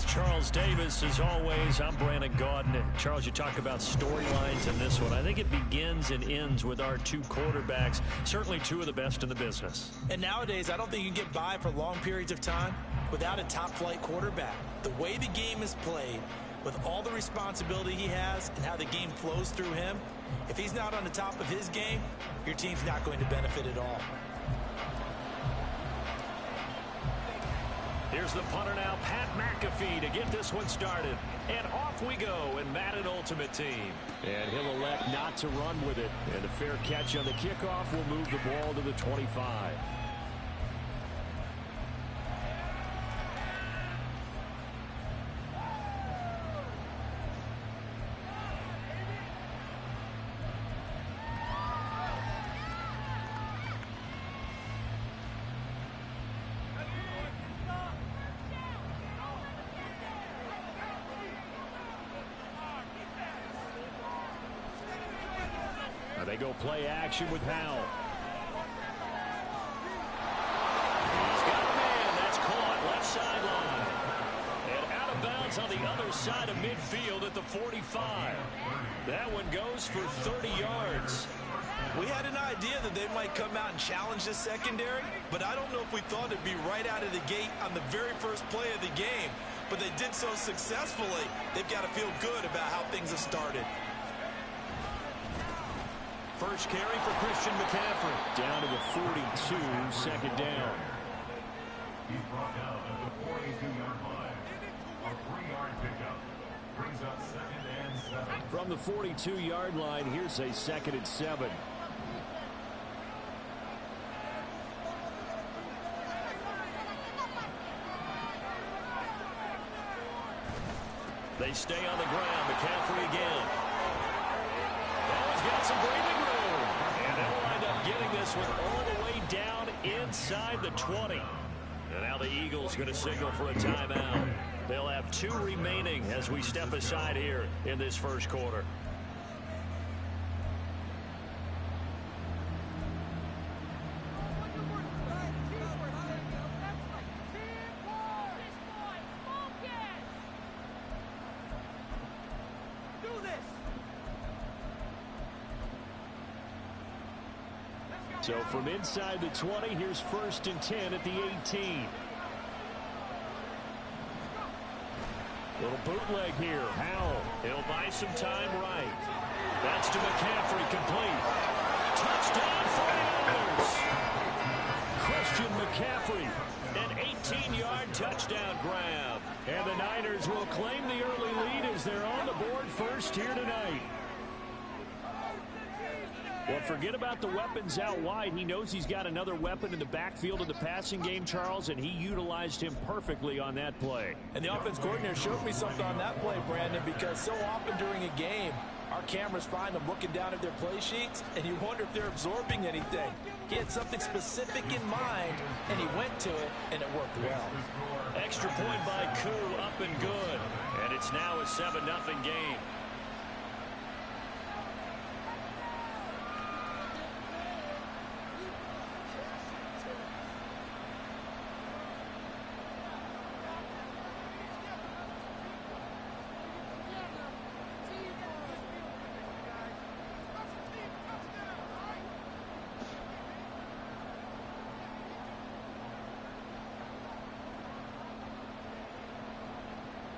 Charles Davis, as always, I'm Brandon Gaudin. Charles, you talk about storylines in this one. I think it begins and ends with our two quarterbacks, certainly two of the best in the business. And nowadays, I don't think you can get by for long periods of time without a top-flight quarterback. The way the game is played, with all the responsibility he has and how the game flows through him, if he's not on the top of his game, your team's not going to benefit at all. Here's the punter now, Pat McAfee, to get this one started. And off we go in Madden Ultimate Team. And he'll elect not to run with it. And a fair catch on the kickoff will move the ball to the 25. They go play action with Howell. He's got a man. That's caught left sideline. And out of bounds on the other side of midfield at the 45. That one goes for 30 yards. We had an idea that they might come out and challenge this secondary, but I don't know if we thought it'd be right out of the gate on the very first play of the game. But they did so successfully. They've got to feel good about how things have started. First carry for Christian McCaffrey. Down to the 42, second down. He's brought down at the 42-yard line. A 3-yard pickup brings up 2nd and 7. From the 42-yard line, here's a 2nd and 7. They stay on the ground. McCaffrey again. He's got some breathing room. And they'll wind up getting this one all the way down inside the 20. And now the Eagles going to signal for a timeout. They'll have 2 remaining as we step aside here in this first quarter. So from inside the 20, here's 1st and 10 at the 18. Little bootleg here. Howell. He'll buy some time right. That's to McCaffrey, complete. Touchdown 49ers. Christian McCaffrey, an 18-yard touchdown grab. And the Niners will claim the early lead as they're on the board first here tonight. Well, forget about the weapons out wide. He knows he's got another weapon in the backfield of the passing game, Charles, and he utilized him perfectly on that play. And the offense coordinator showed me something on that play, Brandon, because so often during a game, our cameras find them looking down at their play sheets, and you wonder if they're absorbing anything. He had something specific in mind, and he went to it, and it worked well. Extra point by Koo, up and good. And it's now a 7-0 game.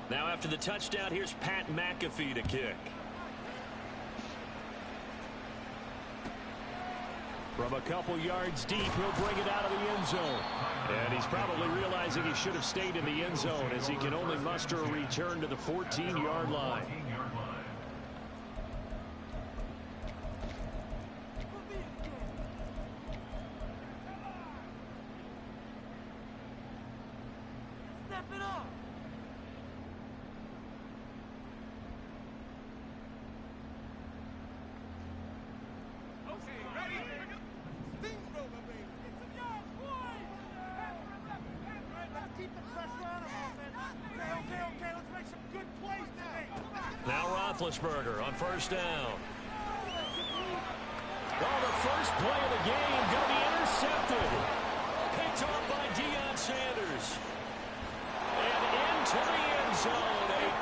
Now after the touchdown, here's Pat McAfee to kick. From a couple yards deep, he'll bring it out of the end zone. And he's probably realizing he should have stayed in the end zone as he can only muster a return to the 14-yard line. Step it up. Now Roethlisberger on first down. Well, the first play of the game going to be intercepted. Picked off by Deion Sanders. And into the end end zone. A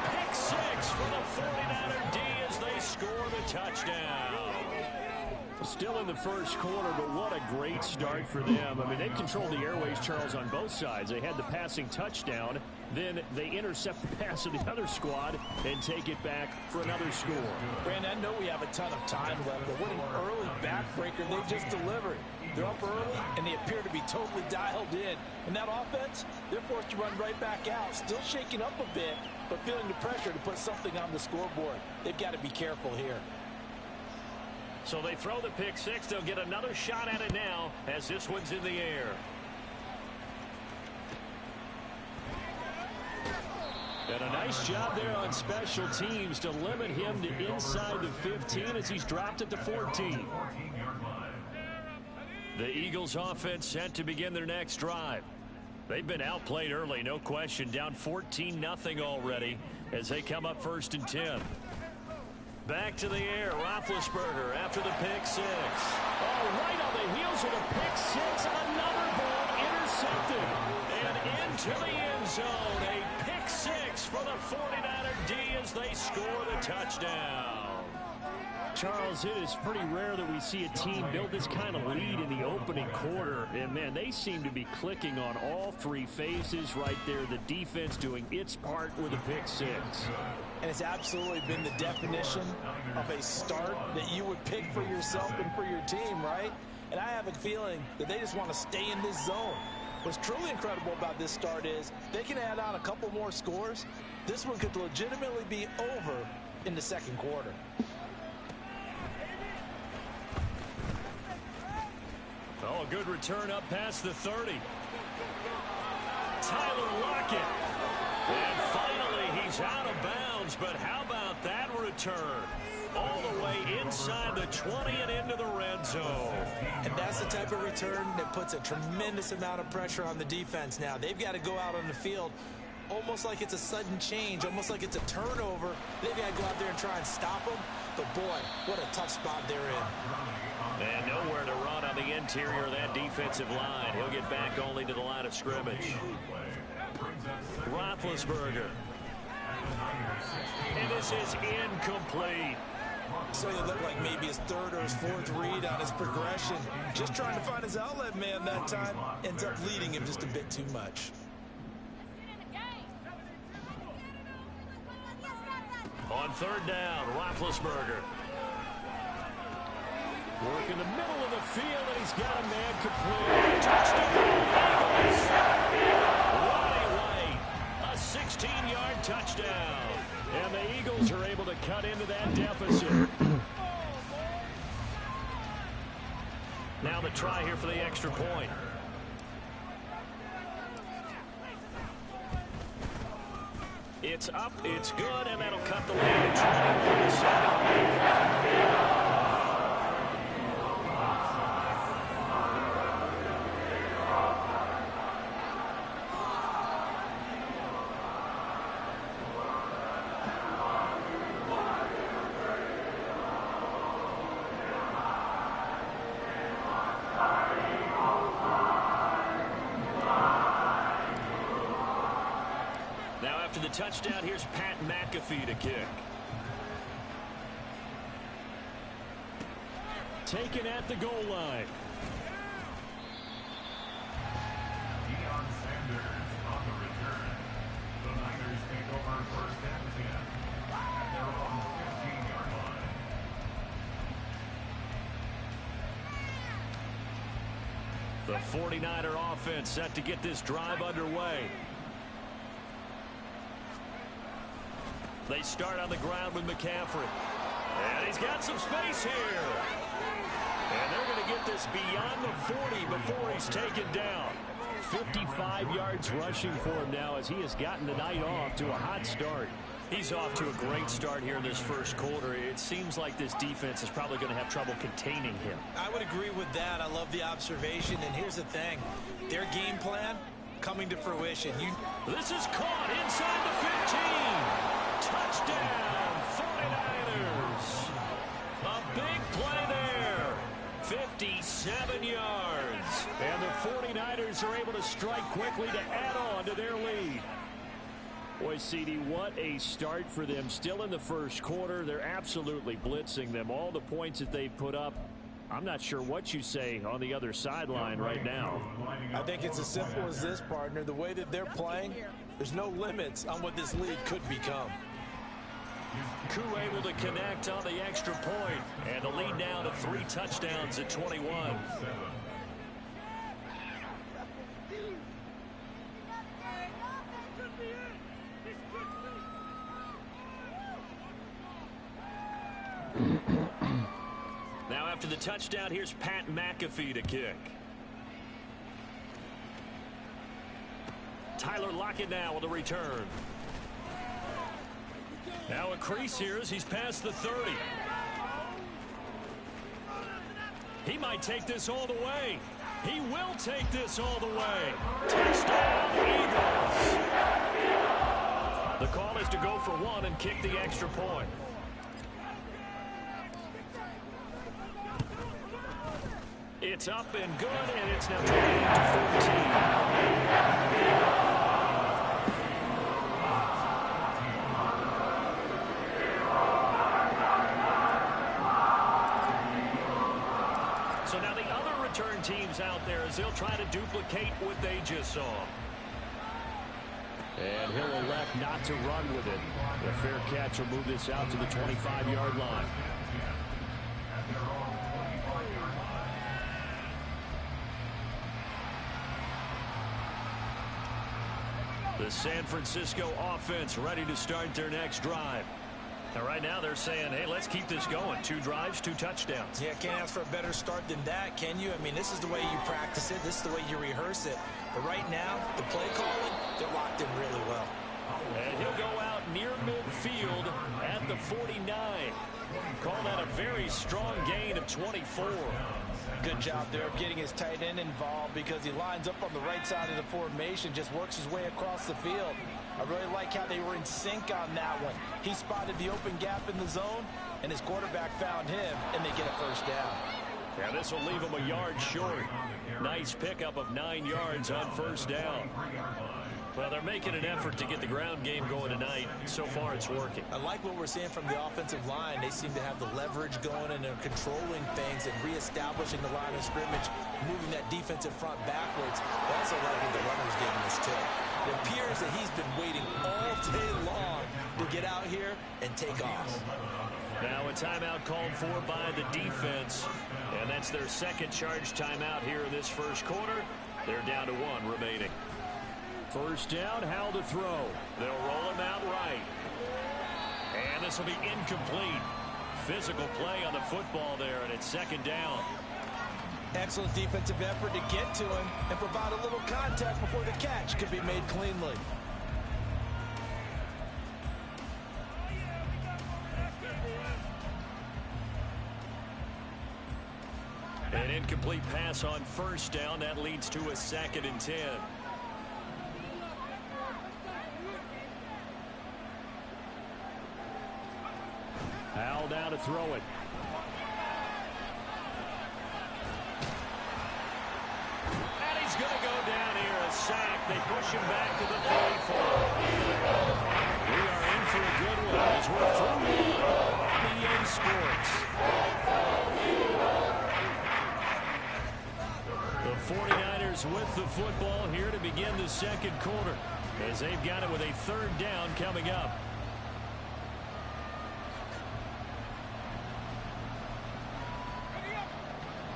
pick six for the 49er D as they score the touchdown. Still in the first quarter, but what a great start for them. I mean, they've controlled the airways, Charles, on both sides. They had the passing touchdown. Then they intercept the pass of the other squad and take it back for another score. Brandon, I know we have a ton of time left, but what an early backbreaker they've just delivered. They're up early, and they appear to be totally dialed in. And that offense, they're forced to run right back out, still shaking up a bit, but feeling the pressure to put something on the scoreboard. They've got to be careful here. So they throw the pick six. They'll get another shot at it now as this one's in the air. And a nice job there on special teams to limit him to inside the 15 as he's dropped it to 14. The Eagles offense set to begin their next drive. They've been outplayed early, no question, down 14-0 already as they come up 1st and 10. Back to the air, Roethlisberger after the pick six. Oh, right on the heels of the pick six, another ball intercepted. And into the end zone, a pick six for the 49er D as they score the touchdown. Charles, it is pretty rare that we see a team build this kind of lead in the opening quarter. And, man, they seem to be clicking on all three phases right there. The defense doing its part with a pick six. And it's absolutely been the definition of a start that you would pick for yourself and for your team, right? And I have a feeling that they just want to stay in this zone. What's truly incredible about this start is they can add on a couple more scores. This one could legitimately be over in the second quarter. Oh, a good return up past the 30. Tyler Lockett. And finally, he's out of bounds, but how about that return? All the way inside the 20 and into the red zone. And that's the type of return that puts a tremendous amount of pressure on the defense now. They've got to go out on the field almost like it's a sudden change, almost like it's a turnover. They've got to go out there and try and stop them. But, boy, what a tough spot they're in. And nowhere to run on the interior of that defensive line. He'll get back only to the line of scrimmage. Roethlisberger. And this is incomplete. So it looked like maybe his third or his fourth read on his progression. Just trying to find his outlet man that time. Ends up leading him just a bit too much. On third down, Roethlisberger. Work in the middle of the field, and he's got a man complete. Touchdown, Eagles. Ronnie White, a 16-yard touchdown. And the Eagles are able to cut into that deficit. Now the try here for the extra point. It's up, it's good, and that'll cut the lead to 21-7. Touchdown, here's Pat McAfee to kick. Taken at the goal line. Deion Sanders on the return. The Niners take over 1st and 10 at their own 15-yard line. The 49er offense set to get this drive underway. They start on the ground with McCaffrey. And he's got some space here. And they're going to get this beyond the 40 before he's taken down. 55 yards rushing for him now as he has gotten the night off to a hot start. He's off to a great start here in this first quarter. It seems like this defense is probably going to have trouble containing him. I would agree with that. I love the observation. And here's the thing. Their game plan coming to fruition. This is caught inside the 15. Touchdown, 49ers. A big play there. 57 yards. And the 49ers are able to strike quickly to add on to their lead. Boy, CD, what a start for them. Still in the first quarter. They're absolutely blitzing them. All the points that they've put up, I'm not sure what you say on the other sideline right now. I think it's as simple as this, partner. The way that they're playing, there's no limits on what this league could become. Koo able to connect on the extra point, and the lead down to 3 touchdowns at 21. Now after the touchdown, here's Pat McAfee to kick. Tyler Lockett now with the return. Now a crease here as he's past the 30. He might take this all the way. He will take this all the way. Touchdown, Eagles. The call is to go for 1 and kick the extra point. It's up and good, and it's now 28-14. So now the other return teams out there as they'll try to duplicate what they just saw. And he'll elect not to run with it. A fair catch will move this out to the 25-yard line. The San Francisco offense ready to start their next drive. And right now they're saying, hey, let's keep this going. 2 drives, 2 touchdowns. Yeah, can't ask for a better start than that, can you? I mean, this is the way you practice it. This is the way you rehearse it. But right now, the play calling, they're locked in really well. And he'll go out near midfield at the 49. Call that a very strong gain of 24. Good job there of getting his tight end involved because he lines up on the right side of the formation, just works his way across the field. I really like how they were in sync on that one. He spotted the open gap in the zone, and his quarterback found him, and they get a first down. Yeah, this will leave him a yard short. Nice pickup of 9 yards on first down. Well, they're making an effort to get the ground game going tonight. So far, it's working. I like what we're seeing from the offensive line. They seem to have the leverage going, and they're controlling things and reestablishing the line of scrimmage, moving that defensive front backwards. They also like what the runner's getting this tip. It appears that he's been waiting all day long to get out here and take off. Now a timeout called for by the defense, and that's their second charge timeout here in this first quarter. They're down to 1 remaining. First down, Howell to throw. They'll roll him out right. And this will be incomplete. Physical play on the football there, and it's second down. Excellent defensive effort to get to him and provide a little contact before the catch could be made cleanly. An incomplete pass on first down. That leads to a 2nd and 10. Howell down to throw it. And he's going to go down here, a sack. They push him back to the 34. We are in for a good one as we're through on EA Sports. The 49ers with the football here to begin the second quarter as they've got it with a 3rd down coming up.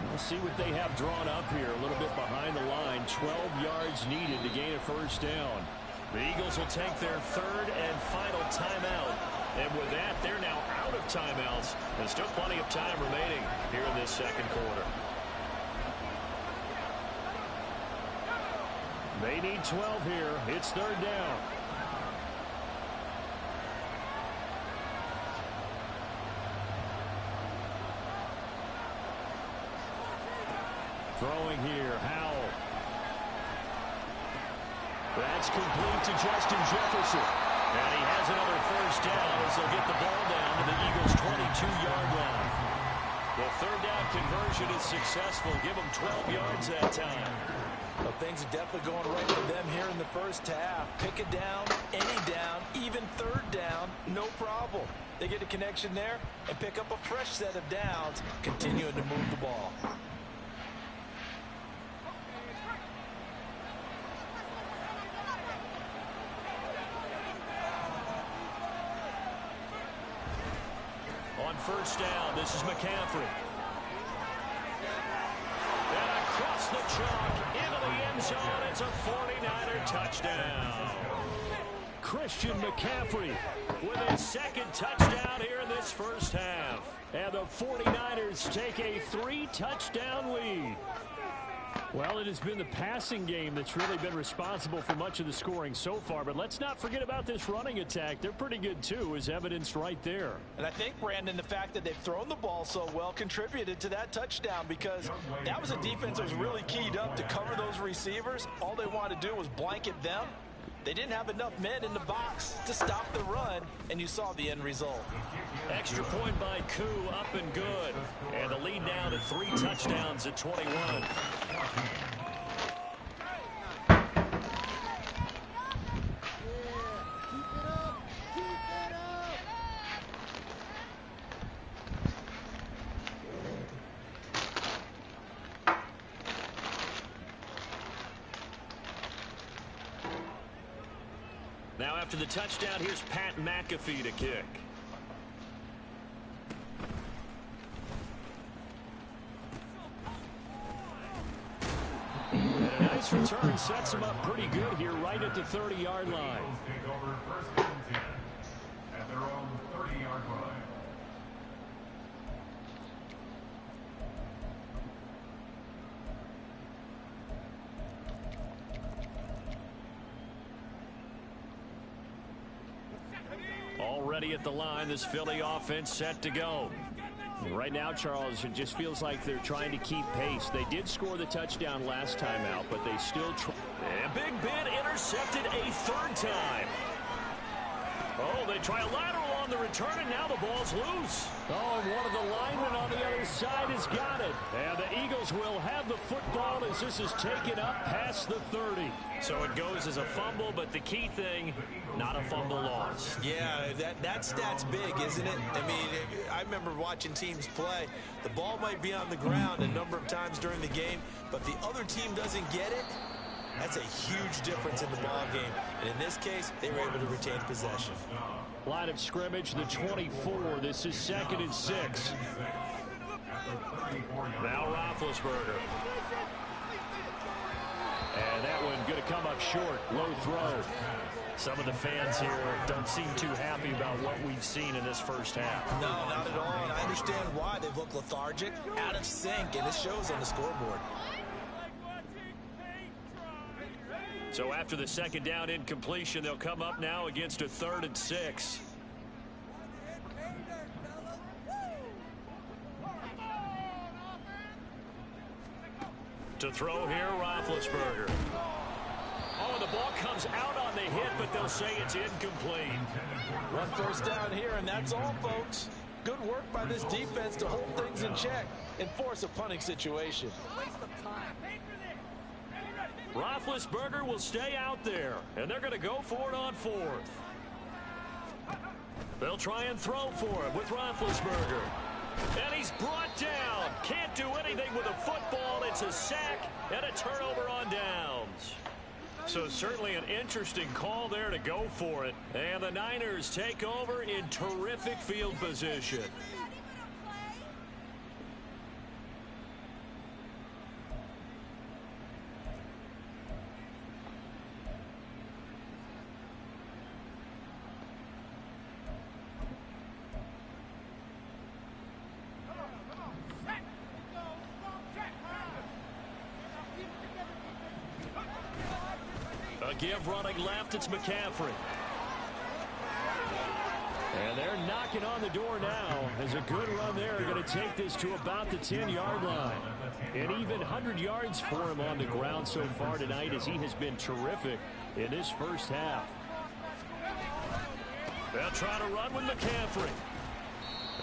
We'll see what they have drawn up here. A little bit behind the line. 12 yards needed to gain a first down. The Eagles will take their 3rd and final timeout. And with that, they're now out of timeouts. There's still plenty of time remaining here in this second quarter. They need 12 here. It's 3rd down. Throwing here, Howell. That's complete to Justin Jefferson. And he has another first down as they'll get the ball down to the Eagles' 22-yard line. The 3rd down conversion is successful. Give them 12 yards that time. Well, things are definitely going right for them here in the first half. Pick it down Any down, even third down, no problem. They get a connection there and pick up a fresh set of downs, continuing to move the ball. On first down, this is McCaffrey. And across the chalk into the end zone. It's a 49er touchdown. Christian McCaffrey with his second touchdown here in this first half. And the 49ers take a 3-touchdown lead. Well, it has been the passing game that's really been responsible for much of the scoring so far. But let's not forget about this running attack. They're pretty good, too, as evidenced right there. And I think, Brandon, the fact that they've thrown the ball so well contributed to that touchdown, because that was a defense that was really keyed up to cover those receivers. All they wanted to do was blanket them. They didn't have enough men in the box to stop the run, and you saw the end result. Extra point by Koo, up and good. And the lead now to 3 touchdowns at 21. Now after the touchdown, here's Pat McAfee to kick. And a nice return sets him up pretty good here right at the 30-yard line. Take over first and 10 at their own 30-yard line. Already at the line, this Philly offense set to go. Right now, Charles, it just feels like they're trying to keep pace. They did score the touchdown last time out, but they still try. And Big Ben intercepted a third time. Oh, they try a lateral on the return, and now the ball's loose. Oh, and one of the linemen on the other side has got it. And the Eagles will have the football as this is taken up past the 30. So it goes as a fumble, but the key thing, not a fumble loss. Yeah, that stat's big, isn't it? I mean, I remember watching teams play. The ball might be on the ground a number of times during the game, but the other team doesn't get it. That's a huge difference in the ball game. And in this case, they were able to retain possession. Line of scrimmage, the 24. This is 2nd and 6. Now Roethlisberger. And that one going to come up short. Low throw. Some of the fans here don't seem too happy about what we've seen in this first half. No, not at all. And I understand why. They've looked lethargic, out of sync, and it shows on the scoreboard. So after the second down incompletion, they'll come up now against a 3rd and 6. To throw here, Roethlisberger. Oh, the ball comes out on the hit, but they'll say it's incomplete. 1 first down here, and that's all, folks. Good work by this defense to hold things in check and force a punting situation. Roethlisberger will stay out there, and they're going to go for it on 4th. They'll try and throw for him with Roethlisberger. And he's brought down. Can't do anything with a football. It's a sack and a turnover on downs. So certainly an interesting call there to go for it. And the Niners take over in terrific field position. A give running left, it's McCaffrey. And they're knocking on the door now. As a good run there, going to take this to about the 10-yard line. And even 100 yards for him on the ground so far tonight, as he has been terrific in this first half. They'll try to run with McCaffrey.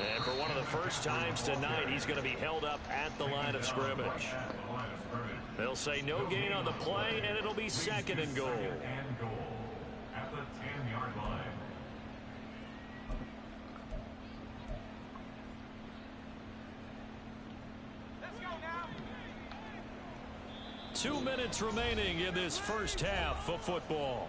And for one of the first times tonight, he's going to be held up at the line of scrimmage. They'll say no gain on the play, and it'll be 2nd and goal. At the 10 2 minutes remaining in this first half of football.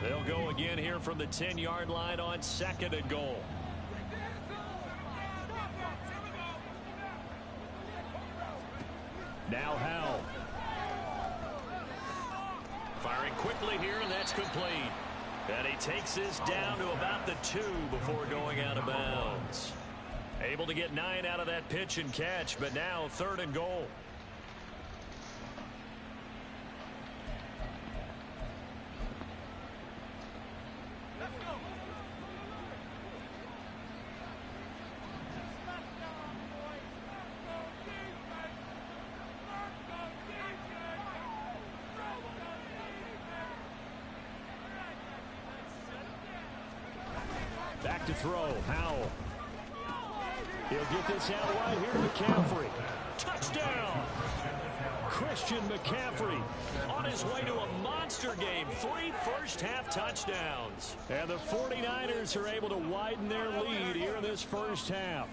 They'll go again here from the 10-yard line on 2nd and goal. Now Howell. Firing quickly here, and that's complete. And he takes this down to about the 2 before going out of bounds. Able to get 9 out of that pitch and catch, but now 3rd and goal. Back to throw, Howell. He'll get this out right here to McCaffrey. Touchdown! Christian McCaffrey on his way to a monster game. 3 first-half touchdowns. And the 49ers are able to widen their lead here in this first half.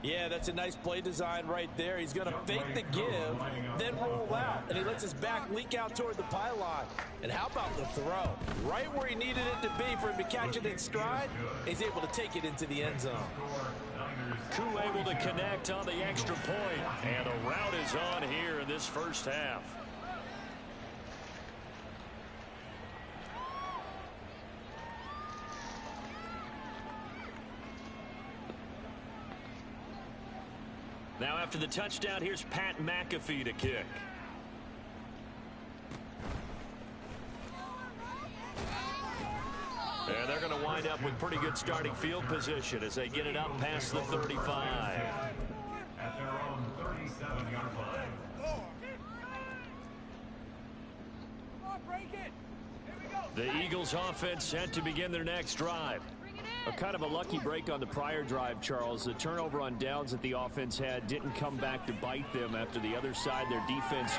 Yeah, that's a nice play design right there. He's going to fake the give, then roll out. And he lets his back leak out toward the pylon. And how about the throw? Right where he needed it to be for him to catch it in stride. He's able to take it into the end zone. Koo able to connect on the extra point. And a route is on here in this first half. Now after the touchdown, here's Pat McAfee to kick. And they're going to wind up with pretty good starting field position as they get it up past the 35. At their own 37-yard line. The Eagles offense set to begin their next drive. A kind of a lucky break on the prior drive, Charles. The turnover on downs that the offense had didn't come back to bite them after the other side. Their defense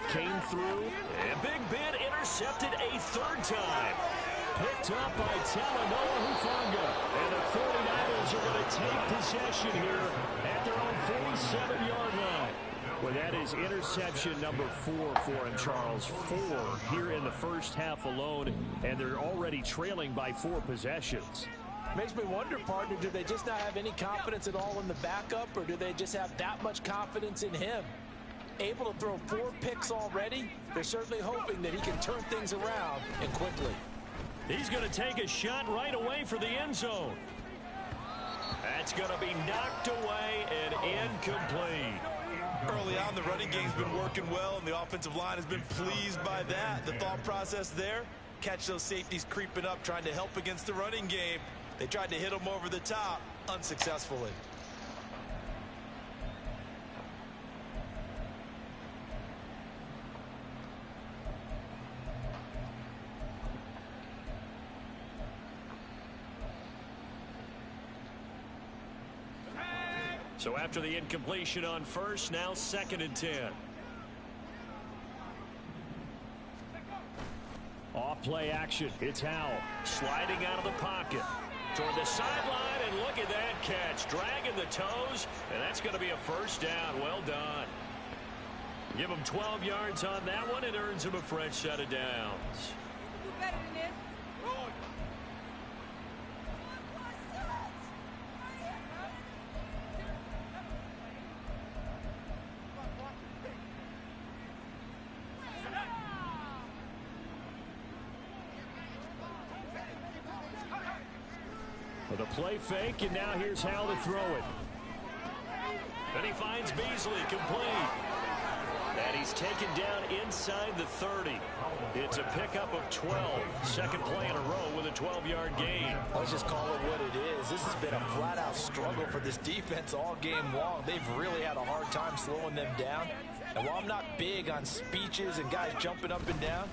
came through. And Big Ben intercepted a 3rd time. Picked up by Talanoa Hufanga. And the 49ers are going to take possession here at their own 47-yard line. Well, that is interception number 4 for him, Charles. 4 here in the first half alone, and they're already trailing by 4 possessions. Makes me wonder, partner, do they just not have any confidence at all in the backup, or do they just have that much confidence in him? Able to throw 4 picks already, they're certainly hoping that he can turn things around and quickly. He's going to take a shot right away for the end zone. That's going to be knocked away and incomplete. Early on, the running game's been working well, and the offensive line has been pleased by that. The thought process there, catch those safeties creeping up, trying to help against the running game. They tried to hit him over the top, unsuccessfully. So after the incompletion on first, now 2nd and 10. Off play action. It's Howell sliding out of the pocket toward the sideline, and look at that catch. Dragging the toes, and that's going to be a first down. Well done. Give him 12 yards on that one. It earns him a fresh set of downs. Do better than this. With a play fake, and now here's Howell to throw it. And he finds Beasley complete. And he's taken down inside the 30. It's a pickup of 12. 2nd play in a row with a 12-yard gain. Let's just call it what it is. This has been a flat-out struggle for this defense all game long. They've really had a hard time slowing them down. And while I'm not big on speeches and guys jumping up and down,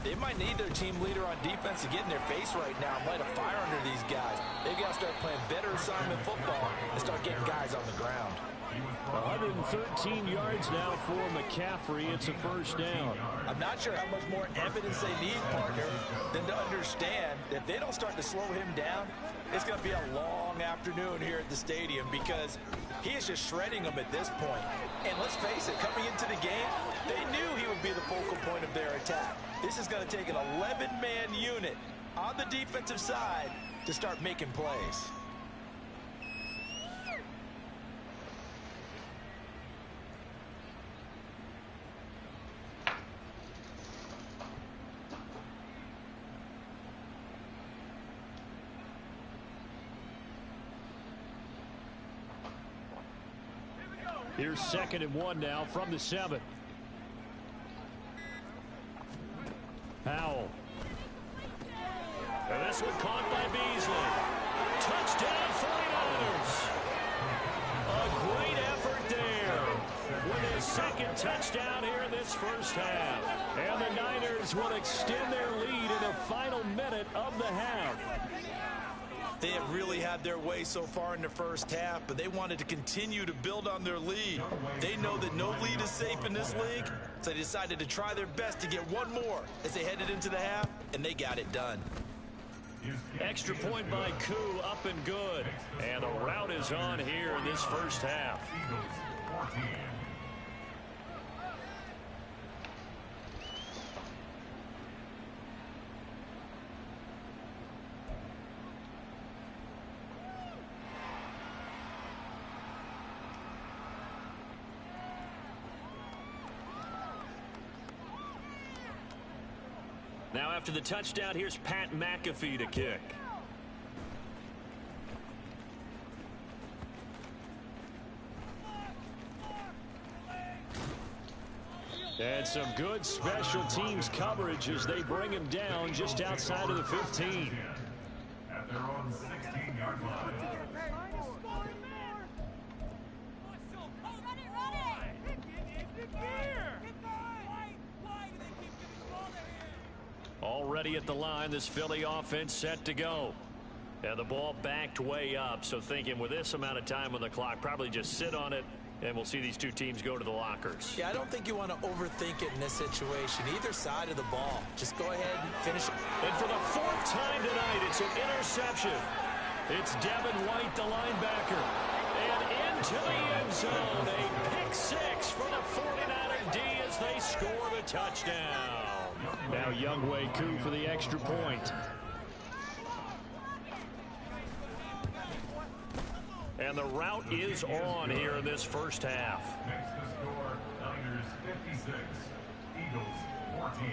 they might need their team leader on defense to get in their face right now and light a fire under these guys. They've got to start playing better assignment football and start getting guys on the ground. 113 yards now for McCaffrey. It's a first down. I'm not sure how much more evidence they need, partner, than to understand that if they don't start to slow him down, it's going to be a long afternoon here at the stadium because he is just shredding them at this point. And let's face it, coming into the game, they knew he would be the focal point of their attack. This is going to take an 11-man unit on the defensive side to start making plays. Here's 2nd and 1 now from the 7. Powell. And this one caught by Beasley. Touchdown 49ers. A great effort there with his 2nd touchdown here in this first half. And the Niners will extend their lead in the final minute of the half. They have really had their way so far in the first half, but they wanted to continue to build on their lead. They know that no lead is safe in this league, so they decided to try their best to get one more as they headed into the half, and they got it done. Extra point by Koo, up and good. And the route is on here in this first half. Now after the touchdown, here's Pat McAfee to kick. And some good special teams coverage as they bring him down just outside of the 15. At their own 16-yard line. Already at the line, this Philly offense set to go. And the ball backed way up, so thinking with this amount of time on the clock, probably just sit on it, and we'll see these two teams go to the lockers. Yeah, I don't think you want to overthink it in this situation. Either side of the ball. Just go ahead and finish it. And for the 4th time tonight, it's an interception. It's Devin White, the linebacker. And into the end zone. A pick 6 for the 49er D as they score the touchdown. Now Younghoe Koo for the extra point. And the route is on here in this first half. Next to score, Niners 56, Eagles 14.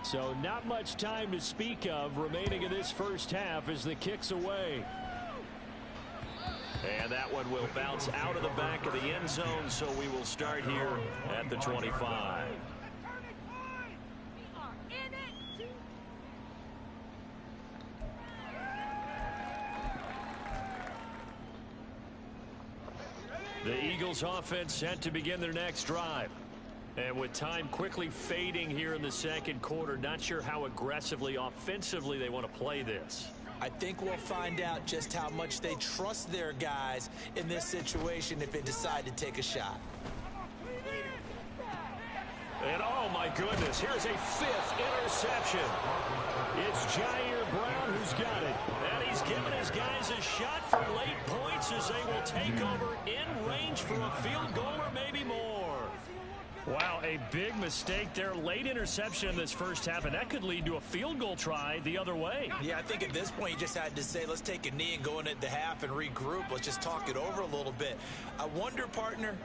So not much time to speak of remaining in this first half as the kick's away. And that one will bounce out of the back of the end zone, so we will start here at the 25. The Eagles offense set to begin their next drive. And with time quickly fading here in the second quarter, not sure how aggressively, offensively they want to play this. I think we'll find out just how much they trust their guys in this situation if they decide to take a shot. And oh my goodness, here's a 5th interception. It's Jair Brown who's got it. And he's giving his guys a shot for late points as they will take over in range for a field goal or maybe more. Wow, a big mistake there. Late interception in this first half, and that could lead to a field goal try the other way. Yeah, I think at this point you just had to say, let's take a knee and go into the half and regroup. Let's just talk it over a little bit. I wonder, partner,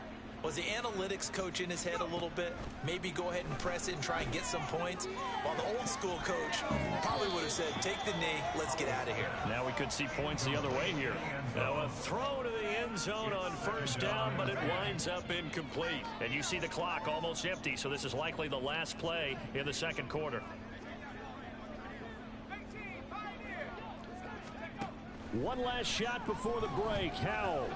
was the analytics coach in his head a little bit? Maybe go ahead and press it and try and get some points? While the old school coach probably would have said, take the knee, let's get out of here. Now we could see points the other way here. Now a throw to the end zone on first down, but it winds up incomplete. And you see the clock almost empty, so this is likely the last play in the second quarter. One last shot before the break. Howell.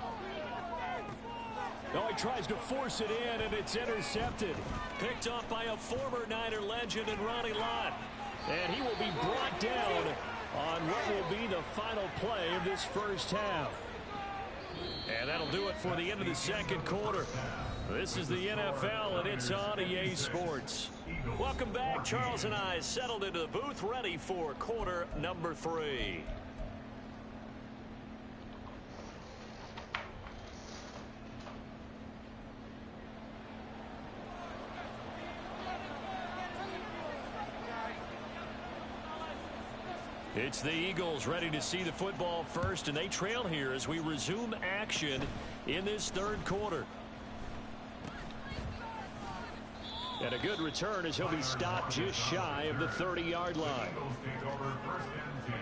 Oh, he tries to force it in, and it's intercepted. Picked off by a former Niner legend in Ronnie Lott. And he will be brought down on what will be the final play of this first half. And that'll do it for the end of the second quarter. This is the NFL, and it's on EA Sports. Welcome back. Charles and I settled into the booth, ready for quarter number 3. It's the Eagles ready to see the football first, and they trail here as we resume action in this third quarter. And a good return as he'll be stopped just shy of the 30-yard line. Eagles take over first and 10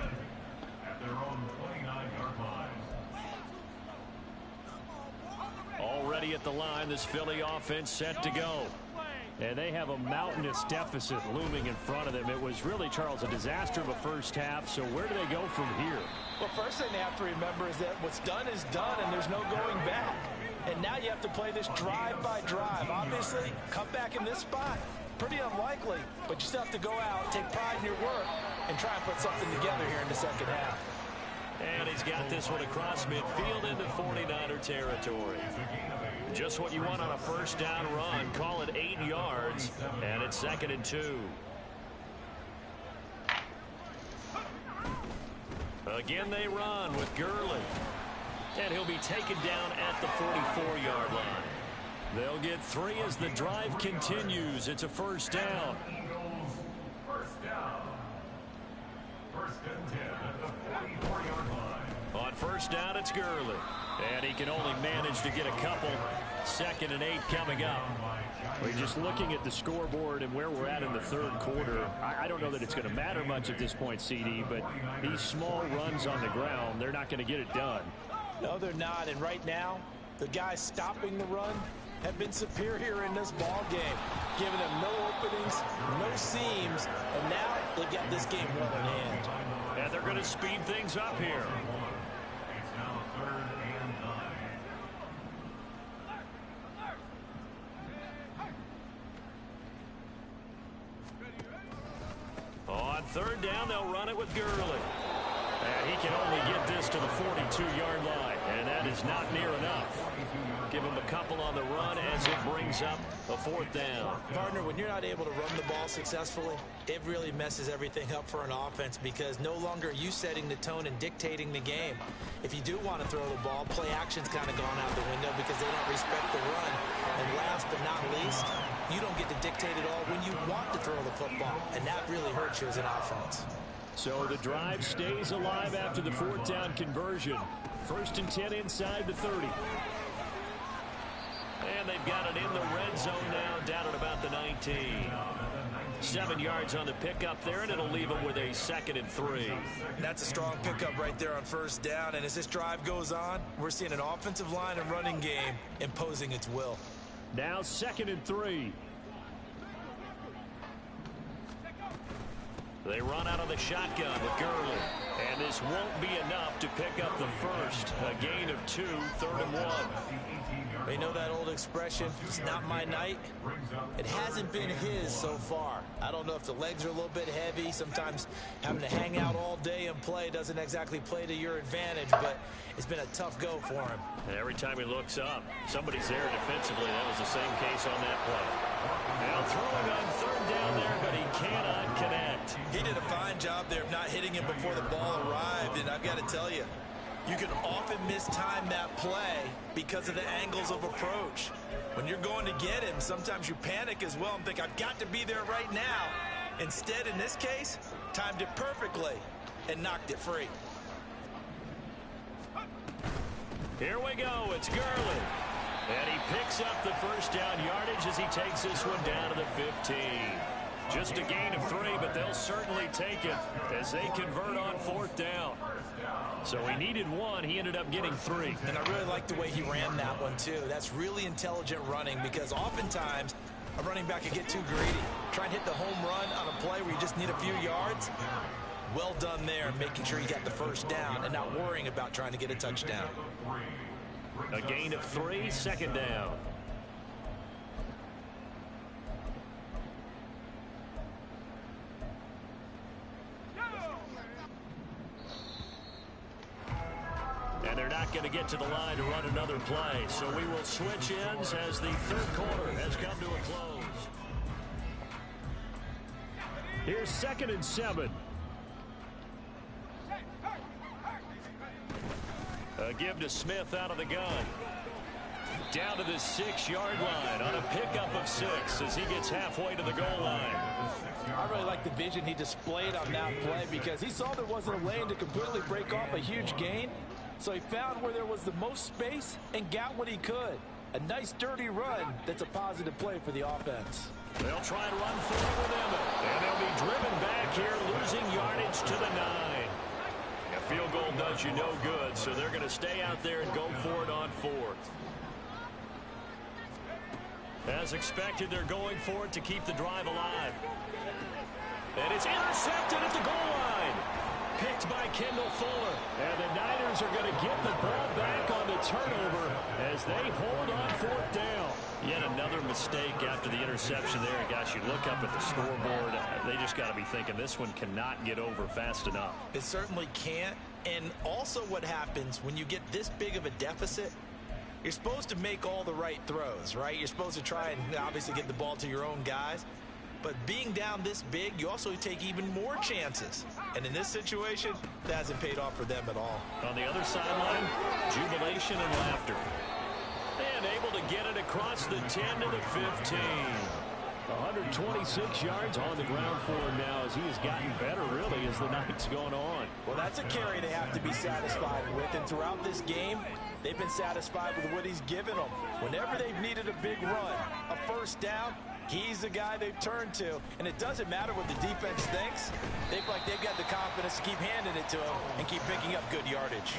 at their own 29-yard line. Already at the line, this Philly offense set to go. And they have a mountainous deficit looming in front of them. It was really, Charles, a disaster of a first half. So where do they go from here? Well, first thing they have to remember is that what's done is done, and there's no going back. And now you have to play this drive by drive. Obviously, come back in this spot, pretty unlikely. But you still have to go out, take pride in your work, and try and put something together here in the second half. And he's got this one across midfield into 49er territory. Just what you want on a first down run. Call it 8 yards, and it's 2nd and 2. Again, they run with Gurley. And he'll be taken down at the 44-yard line. They'll get 3 as the drive continues. It's a first down. Eagles first down. First and 10 at the 44-yard line. On first down, it's Gurley. And he can only manage to get a couple. 2nd and 8 coming up. We're just looking at the scoreboard and where we're at in the third quarter. I don't know that it's going to matter much at this point, CD, but these small runs on the ground, they're not going to get it done. No, they're not. And right now, the guys stopping the run have been superior in this ball game, giving them no openings, no seams, and now they've got this game well in hand. And they're going to speed things up here. It's now 3rd and 9. On third down, they'll run it with Gurley. And he can only get this to the 42-yard line, and that is not near enough. Give him a couple on the run as it brings up a 4th down. Partner, when you're not able to run the ball successfully, it really messes everything up for an offense because no longer are you setting the tone and dictating the game. If you do want to throw the ball, play action's kind of gone out the window because they don't respect the run. And last but not least, you don't get to dictate it all when you want to throw the football, and that really hurts you as an offense. So the drive stays alive after the 4th down conversion. 1st and 10 inside the 30. And they've got it in the red zone now, down at about the 19. 7 yards on the pickup there, and it'll leave them with a 2nd and 3. That's a strong pickup right there on first down, and as this drive goes on, we're seeing an offensive line and running game imposing its will. Now 2nd and 3. They run out of the shotgun with Gurley. And this won't be enough to pick up the first. A gain of 2, 3rd and 1. They know that old expression, it's not my night. It hasn't been his so far. I don't know if the legs are a little bit heavy. Sometimes having to hang out all day and play doesn't exactly play to your advantage, but it's been a tough go for him. And every time he looks up, somebody's there defensively. That was the same case on that play. Now throwing on 3rd down there, but he cannot connect. He did a fine job there of not hitting him before the ball arrived, and I've got to tell you, you can often mistime that play because of the angles of approach. When you're going to get him, sometimes you panic as well and think, I've got to be there right now. Instead, in this case, timed it perfectly and knocked it free. Here we go. It's Gurley. And he picks up the first down yardage as he takes this one down to the 15. Just a gain of 3, but they'll certainly take it as they convert on 4th down. So he needed 1. He ended up getting 3. And I really like the way he ran that one, too. That's really intelligent running because oftentimes a running back can get too greedy. Try and hit the home run on a play where you just need a few yards. Well done there, making sure you got the first down and not worrying about trying to get a touchdown. A gain of 3, second down. And they're not going to get to the line to run another play. So we will switch ends as the third quarter has come to a close. Here's 2nd and 7. A give to Smith out of the gun. Down to the 6-yard line on a pickup of 6 as he gets halfway to the goal line. I really like the vision he displayed on that play because he saw there wasn't a lane to completely break off a huge gain. So he found where there was the most space and got what he could. A nice dirty run that's a positive play for the offense. They'll try and run forward with him. And they'll be driven back here, losing yardage to the 9. A field goal does you no good, so they're going to stay out there and go for it on 4th. As expected, they're going for it to keep the drive alive. And it's intercepted at the goal line. Picked by Kendall Fuller. And the Niners are going to get the ball back on the turnover as they hold on 4th down. Yet another mistake after the interception there. And gosh, you look up at the scoreboard, they just got to be thinking this one cannot get over fast enough. It certainly can't. And also what happens when you get this big of a deficit, you're supposed to make all the right throws, right? You're supposed to try and obviously get the ball to your own guys. But being down this big, you also take even more chances. And in this situation, that hasn't paid off for them at all. On the other sideline, jubilation and laughter. And able to get it across the 10 to the 15. 126 yards on the ground for him now as he has gotten better, really, as the night's going on. Well, that's a carry they have to be satisfied with. And throughout this game, they've been satisfied with what he's given them. Whenever they've needed a big run, a first down, he's the guy they've turned to. And it doesn't matter what the defense thinks. They've got the confidence to keep handing it to him and keep picking up good yardage.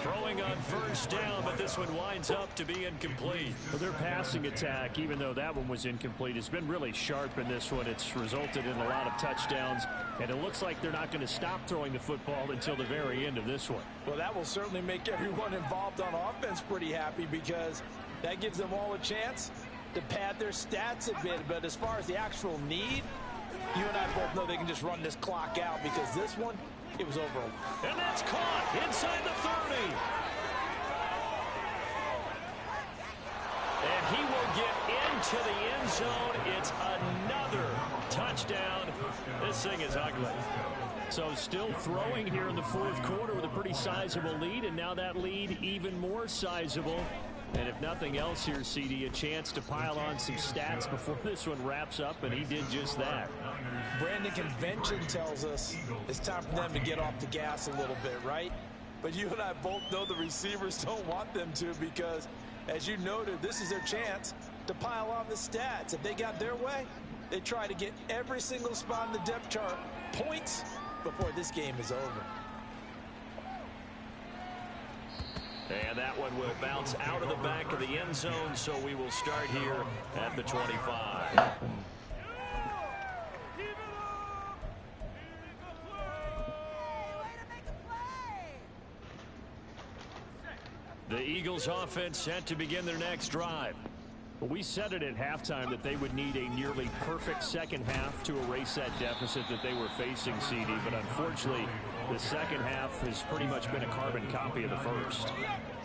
Throwing on first down, but this one winds up to be incomplete. Well, their passing attack, even though that one was incomplete, has been really sharp in this one. It's resulted in a lot of touchdowns, and it looks like they're not going to stop throwing the football until the very end of this one. Well, that will certainly make everyone involved on offense pretty happy because that gives them all a chance to pad their stats a bit. But as far as the actual need, you and I both know they can just run this clock out because this one, it was over. And that's caught inside the 30. And he will get into the end zone. It's another touchdown. This thing is ugly. So still throwing here in the 4th quarter with a pretty sizable lead, and now that lead even more sizable. And if nothing else here, CD, a chance to pile on some stats before this one wraps up, and he did just that. Brandon, convention tells us it's time for them to get off the gas a little bit, right? But you and I both know the receivers don't want them to because, as you noted, this is their chance to pile on the stats. If they got their way, they try to get every single spot in the depth chart points before this game is over. And that one will bounce out of the back of the end zone, so we will start here at the 25. The Eagles offense set to begin their next drive. Well, we said it at halftime that they would need a nearly perfect second half to erase that deficit that they were facing, CD, but unfortunately the second half has pretty much been a carbon copy of the first.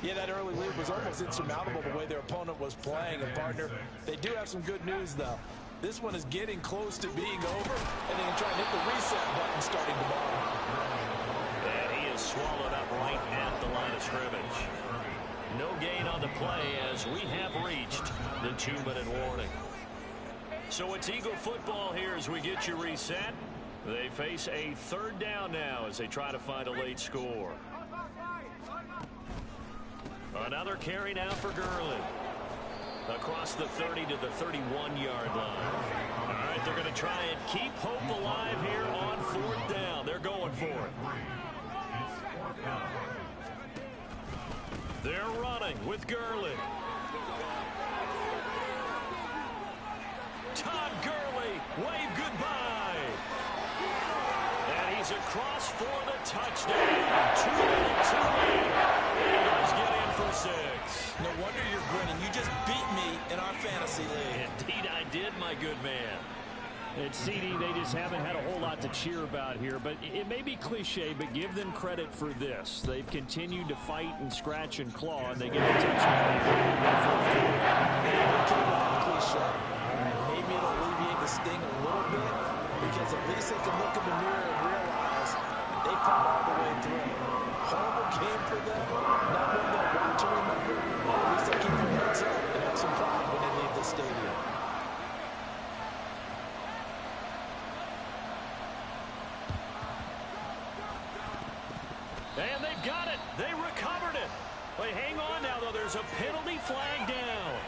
Yeah, that early lead was almost insurmountable the way their opponent was playing. And, partner, they do have some good news, though. This one is getting close to being over, and they can try and hit the reset button starting tomorrow. And he is swallowed up right at the line of scrimmage. No gain on the play as we have reached the 2-minute warning. So it's Eagle football here as we get you reset. They face a third down now as they try to find a late score. Another carry now for Gurley. Across the 30 to the 31-yard line. All right, they're going to try and keep hope alive here on 4th down. They're going for it. They're running with Gurley. Todd Gurley, wave goodbye. And he He's across for the touchdown. 2 minutes to lead. Eagles get in for 6. No wonder you're grinning. You just beat me in our fantasy league. Indeed I did, my good man. And CD, they just haven't had a whole lot to cheer about here, but it may be cliche, but give them credit for this. They've continued to fight and scratch and claw, and they get the touchdown. Cliche. Maybe it'll alleviate the sting a little bit, because at least they can look in the mirror and realize they fought all the way through. Horrible game for them. Not one they'll want to remember. At least they'll keep their heads up and have some pride when they leave the stadium. And they've got it. They recovered it. But hang on now, though. There's a penalty flag down.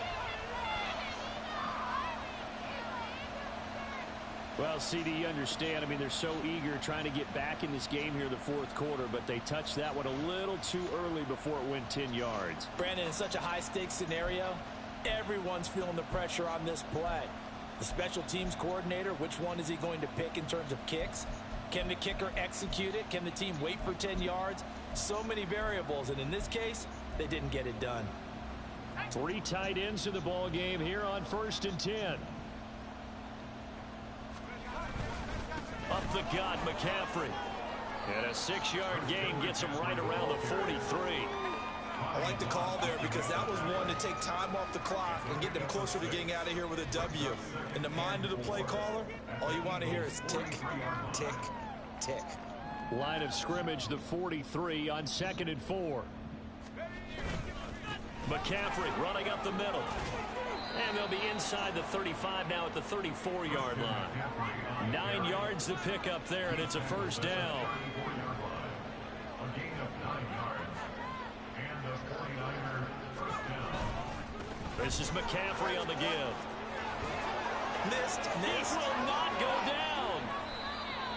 Well, CD, you understand. I mean, they're so eager trying to get back in this game here in the fourth quarter, but they touched that one a little too early before it went 10 yards. Brandon, in such a high-stakes scenario, everyone's feeling the pressure on this play. The special teams coordinator, which one is he going to pick in terms of kicks? Can the kicker execute it? Can the team wait for 10 yards? So many variables, and in this case, they didn't get it done. 3 tight ends in the ball game here on 1st and 10. Up the gut, McCaffrey. And a 6-yard gain gets him right around the 43. I like the call there because that was one to take time off the clock and get them closer to getting out of here with a W. In the mind of the play caller, all you want to hear is tick, tick, tick. Line of scrimmage, the 43 on 2nd and 4. McCaffrey running up the middle. And they'll be inside the 35 now at the 34-yard line. 9 yards to pick up there, and it's a first down. A gain of 9 yards. And the 49er first down. This is McCaffrey on the give. Missed. He will not go down.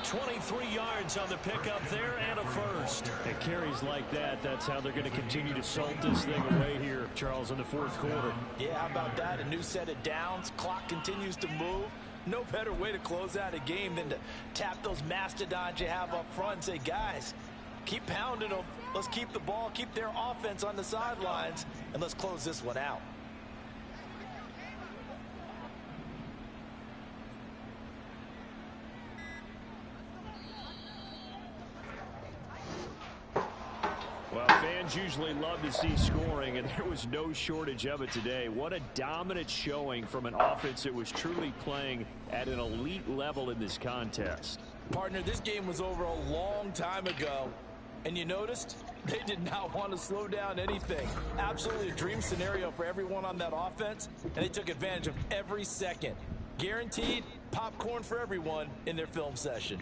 23 yards on the pickup there and a first. It carries like that. That's how they're going to continue to salt this thing away here, Charles, in the fourth quarter. Yeah, how about that? A new set of downs. Clock continues to move. No better way to close out a game than to tap those mastodons you have up front and say, guys, keep pounding them. Let's keep the ball, keep their offense on the sidelines, and let's close this one out. Well, fans usually love to see scoring, and there was no shortage of it today. What a dominant showing from an offense that was truly playing at an elite level in this contest. Partner, this game was over a long time ago, and you noticed they did not want to slow down anything. Absolutely a dream scenario for everyone on that offense, and they took advantage of every second. Guaranteed popcorn for everyone in their film session.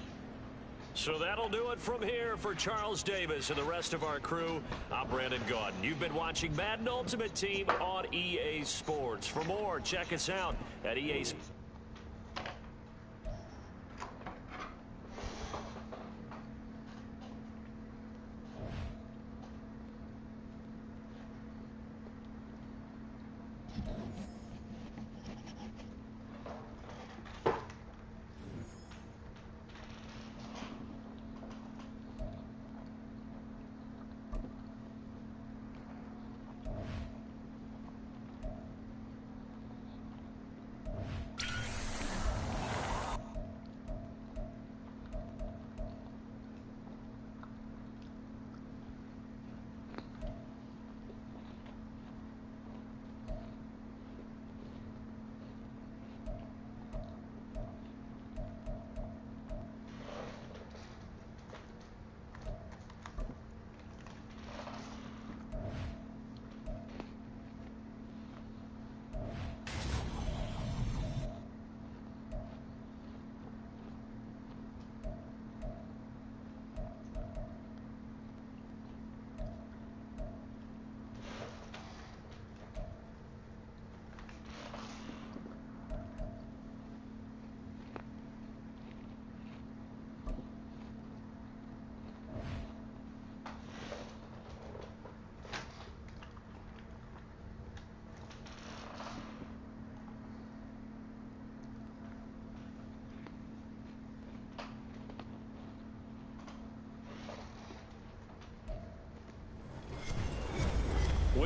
So that'll do it from here for Charles Davis and the rest of our crew. I'm Brandon Gaudin. You've been watching Madden Ultimate Team on EA Sports. For more, check us out at EA Sports.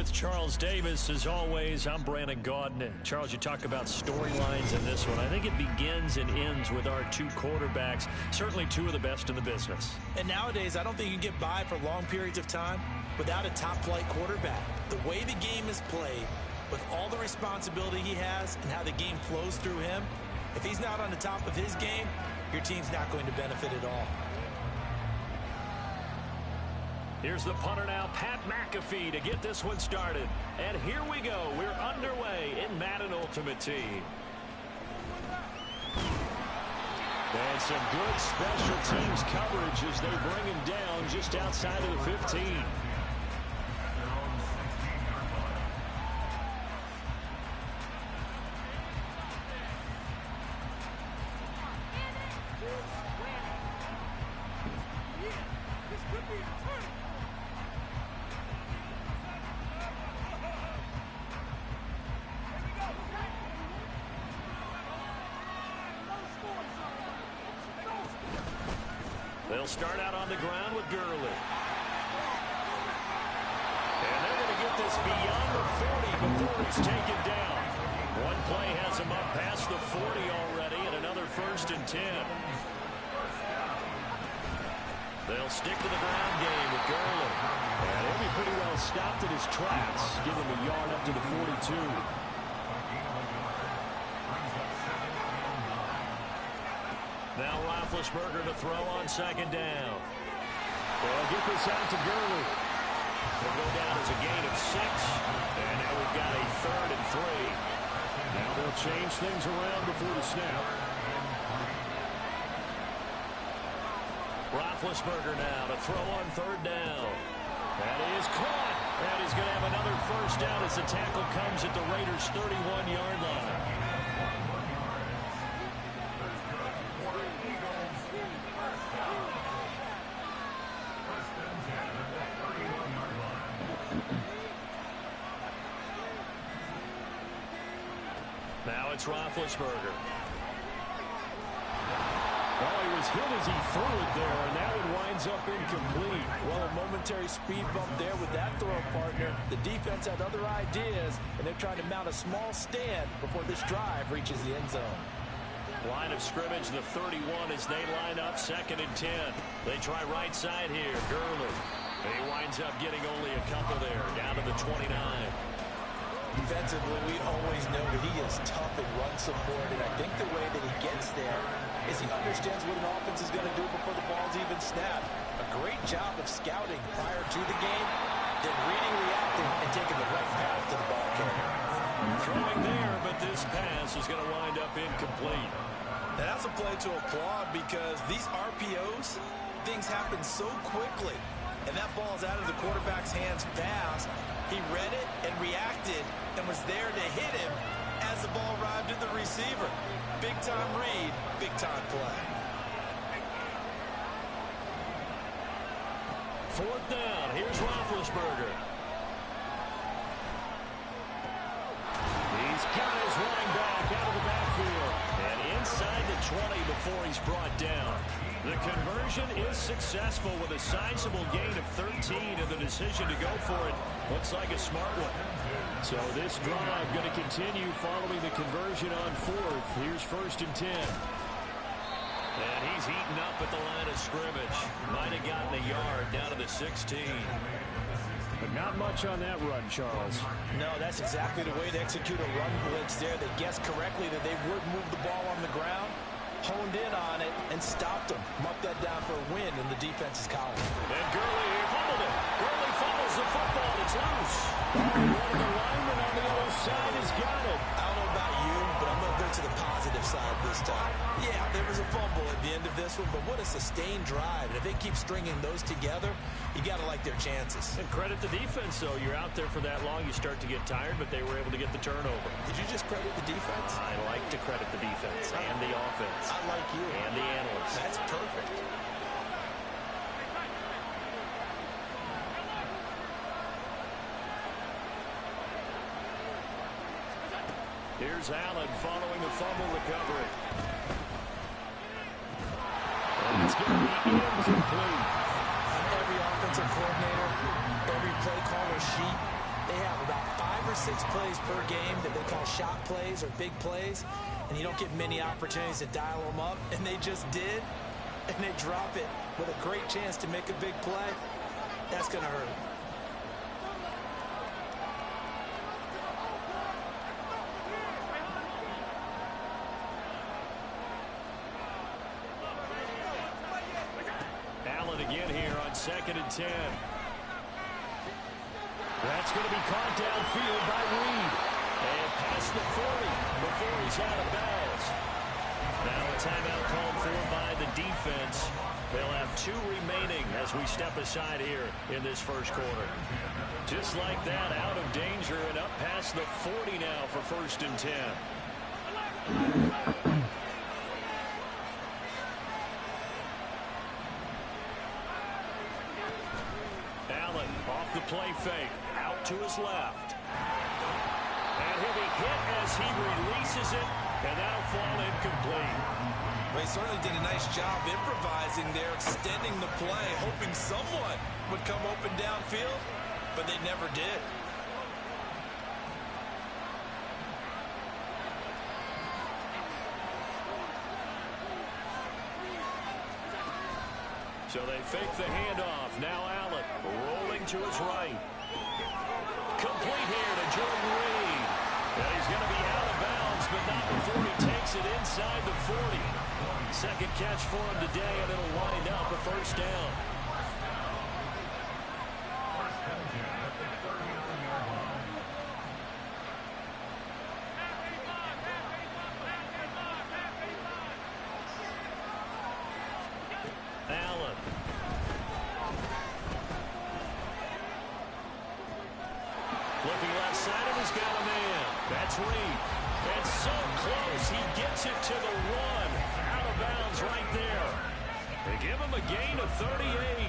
With Charles Davis, as always, I'm Brandon Gaudin. Charles, you talk about storylines in this one. I think it begins and ends with our two quarterbacks, certainly two of the best in the business. And nowadays, I don't think you can get by for long periods of time without a top-flight quarterback. The way the game is played, with all the responsibility he has and how the game flows through him, if he's not on the top of his game, your team's not going to benefit at all. Here's the punter now, Pat McAfee, to get this one started. And here we go. We're underway in Madden Ultimate Team. And some good special teams coverage as they bring him down just outside of the 15. They'll start out on the ground with Gurley. And they're going to get this beyond the 40 before he's taken down. One play has him up past the 40 already, and another 1st and 10. They'll stick to the ground game with Gurley. And he'll be pretty well stopped in his tracks. Give him a yard up to the 42. Now Roethlisberger to throw on 2nd down. They'll get this out to Gurley. They'll go down as a gain of 6. And now we've got a 3rd and 3. Now they'll change things around before the snap. Roethlisberger now to throw on 3rd down. That is caught. And he's going to have another 1st down as the tackle comes at the Raiders' 31-yard line. Now it's Roethlisberger. Well, he was hit as he threw it there, and that one winds up incomplete. Well, a momentary speed bump there with that throw, partner. The defense had other ideas, and they're trying to mount a small stand before this drive reaches the end zone. Line of scrimmage, the 31 as they line up 2nd and 10. They try right side here, Gurley. He winds up getting only a couple there, down to the 29. Defensively, we always know that he is tough in run support, and I think the way that he gets there is he understands what an offense is going to do before the ball's even snapped. A great job of scouting prior to the game, then reading, reacting, and taking the right path to the ball carrier. Throwing there, but this pass is going to wind up incomplete. And that's a play to applaud because these RPOs, things happen so quickly. And that ball's out of the quarterback's hands fast. He read it and reacted and was there to hit him as the ball arrived at the receiver. Big-time read, big-time play. 4th down. Here's Roethlisberger. He's got his running back out of the backfield. And inside the 20 before he's brought down. The conversion is successful with a sizable gain of 13, and the decision to go for it looks like a smart one. So this drive going to continue following the conversion on 4th. Here's 1st and 10. And he's eaten up at the line of scrimmage. Might have gotten a yard down to the 16. But not much on that run, Charles. No, that's exactly the way to execute a run blitz there. They guessed correctly that they would move the ball on the ground, honed in on it, and stopped them. Marked that down for a win in the defense's column. And Gurley fumbled it. Gurley fumbles the football. It's loose. One of the linemen on the other side has got it. I don't know about you, but I'm going to go to the positive side this time. Yeah, there was a fumble at the end of this one, but what a sustained drive. And if they keep stringing those together, you got to like their chances. And credit the defense, though. You're out there for that long, you start to get tired, but they were able to get the turnover. Did you just credit the defense? I like to credit the defense and the offense. I like you. And the analysts. That's perfect. Here's Allen following the fumble recovery. And it's going to be incomplete. Every offensive coordinator, every play caller sheet, they have about 5 or 6 plays per game that they call shot plays or big plays, and you don't get many opportunities to dial them up, and they just did, and they drop it with a great chance to make a big play. That's going to hurt. Again here on 2nd and 10. That's going to be caught downfield by Reed. And past the 40 before he's out of bounds. Now a timeout called for by the defense. They'll have 2 remaining as we step aside here in this first quarter. Just like that, out of danger and up past the 40 now for 1st and 10. Off the play fake, out to his left. And he'll be hit as he releases it, and that'll fall incomplete. They certainly did a nice job improvising there, extending the play, hoping someone would come open downfield, but they never did. So they fake the handoff. Now Allen rolling to his right. Complete here to Jordan Reed. And he's going to be out of bounds, but not before he takes it inside the 40. Second catch for him today, and it'll wind up a first down. Allen. Looking left side, and he's got a man. That's Reed. And so close, he gets it to the 1. Out of bounds right there. They give him a gain of 38.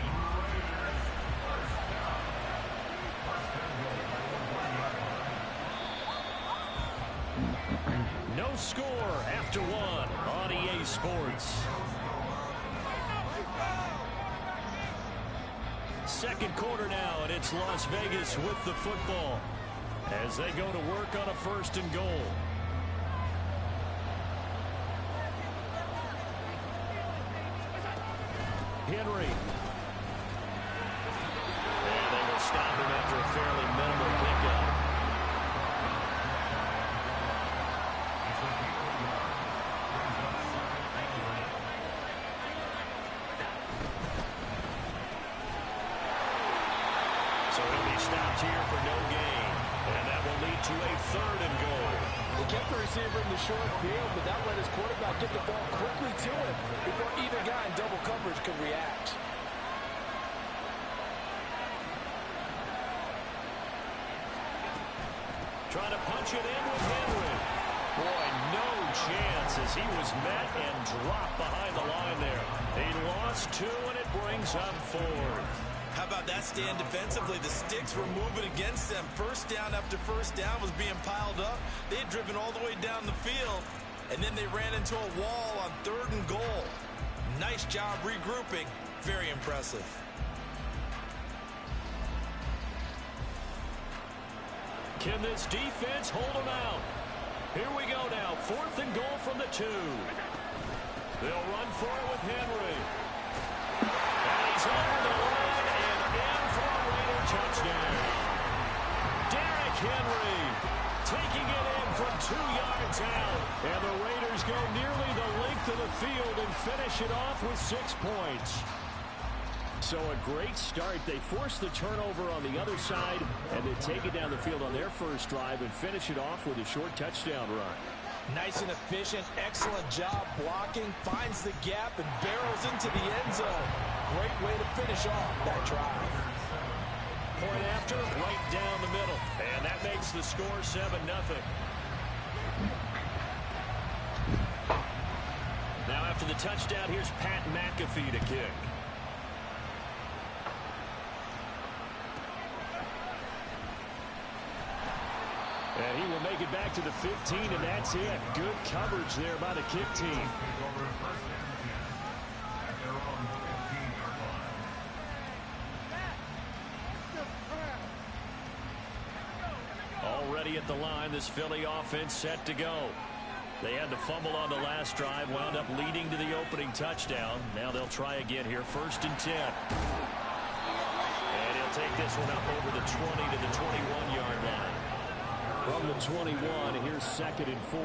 No score after 1 on EA Sports. Second quarter now, and it's Las Vegas with the football as they go to work on a 1st and goal. Henry. And they will stop him after a fairly minimal pickup. So he'll be stopped here for no gain. And that will lead to a 3rd and goal. They kept the receiver in the short field, but that let his quarterback get the ball quickly to him before either guy in double coverage could react. Trying to punch it in with Henry. Boy, no chance as he was met and dropped behind the line there. He lost 2, and it brings up 4th. How about that stand defensively? The sticks were moving against them. First down after first down was being piled up. They had driven all the way down the field, and then they ran into a wall on 3rd and goal. Nice job regrouping. Very impressive. Can this defense hold them out? Here we go now. 4th and goal from the 2. They'll run for it with Henry. And he's over the line and in for a Raider touchdown. Derrick Henry taking it in from 2 yards out. And the Raiders go nearly the length of the field and finish it off with 6 points. So a great start. They force the turnover on the other side, and they take it down the field on their first drive and finish it off with a short touchdown run. Nice and efficient, excellent job blocking, finds the gap and barrels into the end zone. Great way to finish off that drive. Point after, right down the middle. And that makes the score 7-0. Now after the touchdown, here's Pat McAfee to kick. And he will make it back to the 15, and that's it. Good coverage there by the kick team. the line. This Philly offense set to go. They had to fumble on the last drive, wound up leading to the opening touchdown. Now they'll try again here, 1st and 10. And he'll take this one up over the 20 to the 21-yard line. From the 21, here's 2nd and 4.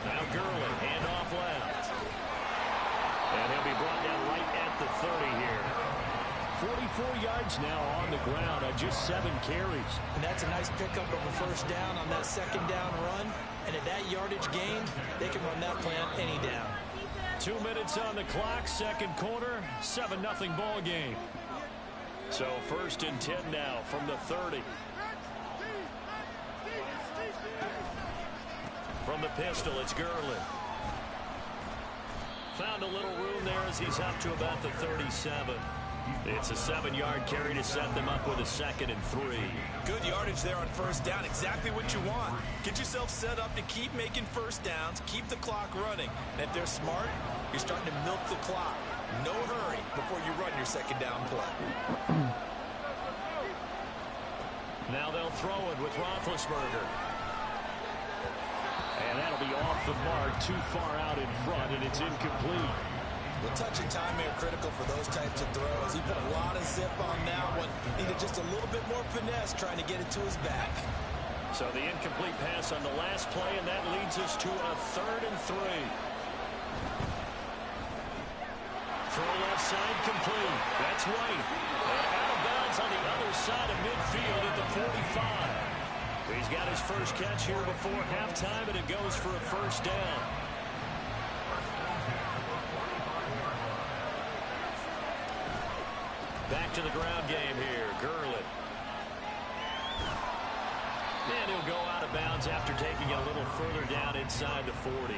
Now Gurley, handoff left. And he'll be brought down right at the 30 here. 44 yards now on the ground on just 7 carries. And that's a nice pickup of a 1st down on that 2nd down run. And at that yardage gained, they can run that play on any down. 2 minutes on the clock, 2nd quarter, 7-0 ball game. So 1st and 10 now from the 30. From the pistol, it's Gurley. Found a little room there as he's up to about the 37. It's a 7-yard carry to set them up with a 2nd and 3. Good yardage there on 1st down. Exactly what you want. Get yourself set up to keep making 1st downs, keep the clock running. And if they're smart, you're starting to milk the clock. No hurry before you run your 2nd down play. Now they'll throw it with Roethlisberger. And that'll be off the mark, too far out in front, and it's incomplete. The touch and time are critical for those types of throws. He put a lot of zip on that one. Needed just a little bit more finesse trying to get it to his back. So the incomplete pass on the last play, and that leads us to a 3rd and 3. Throw left side complete. That's White. And out of bounds on the other side of midfield at the 45. He's got his first catch here before halftime, and it goes for a 1st down. Back to the ground game here. Gurley. And he'll go out of bounds after taking it a little further down inside the 40.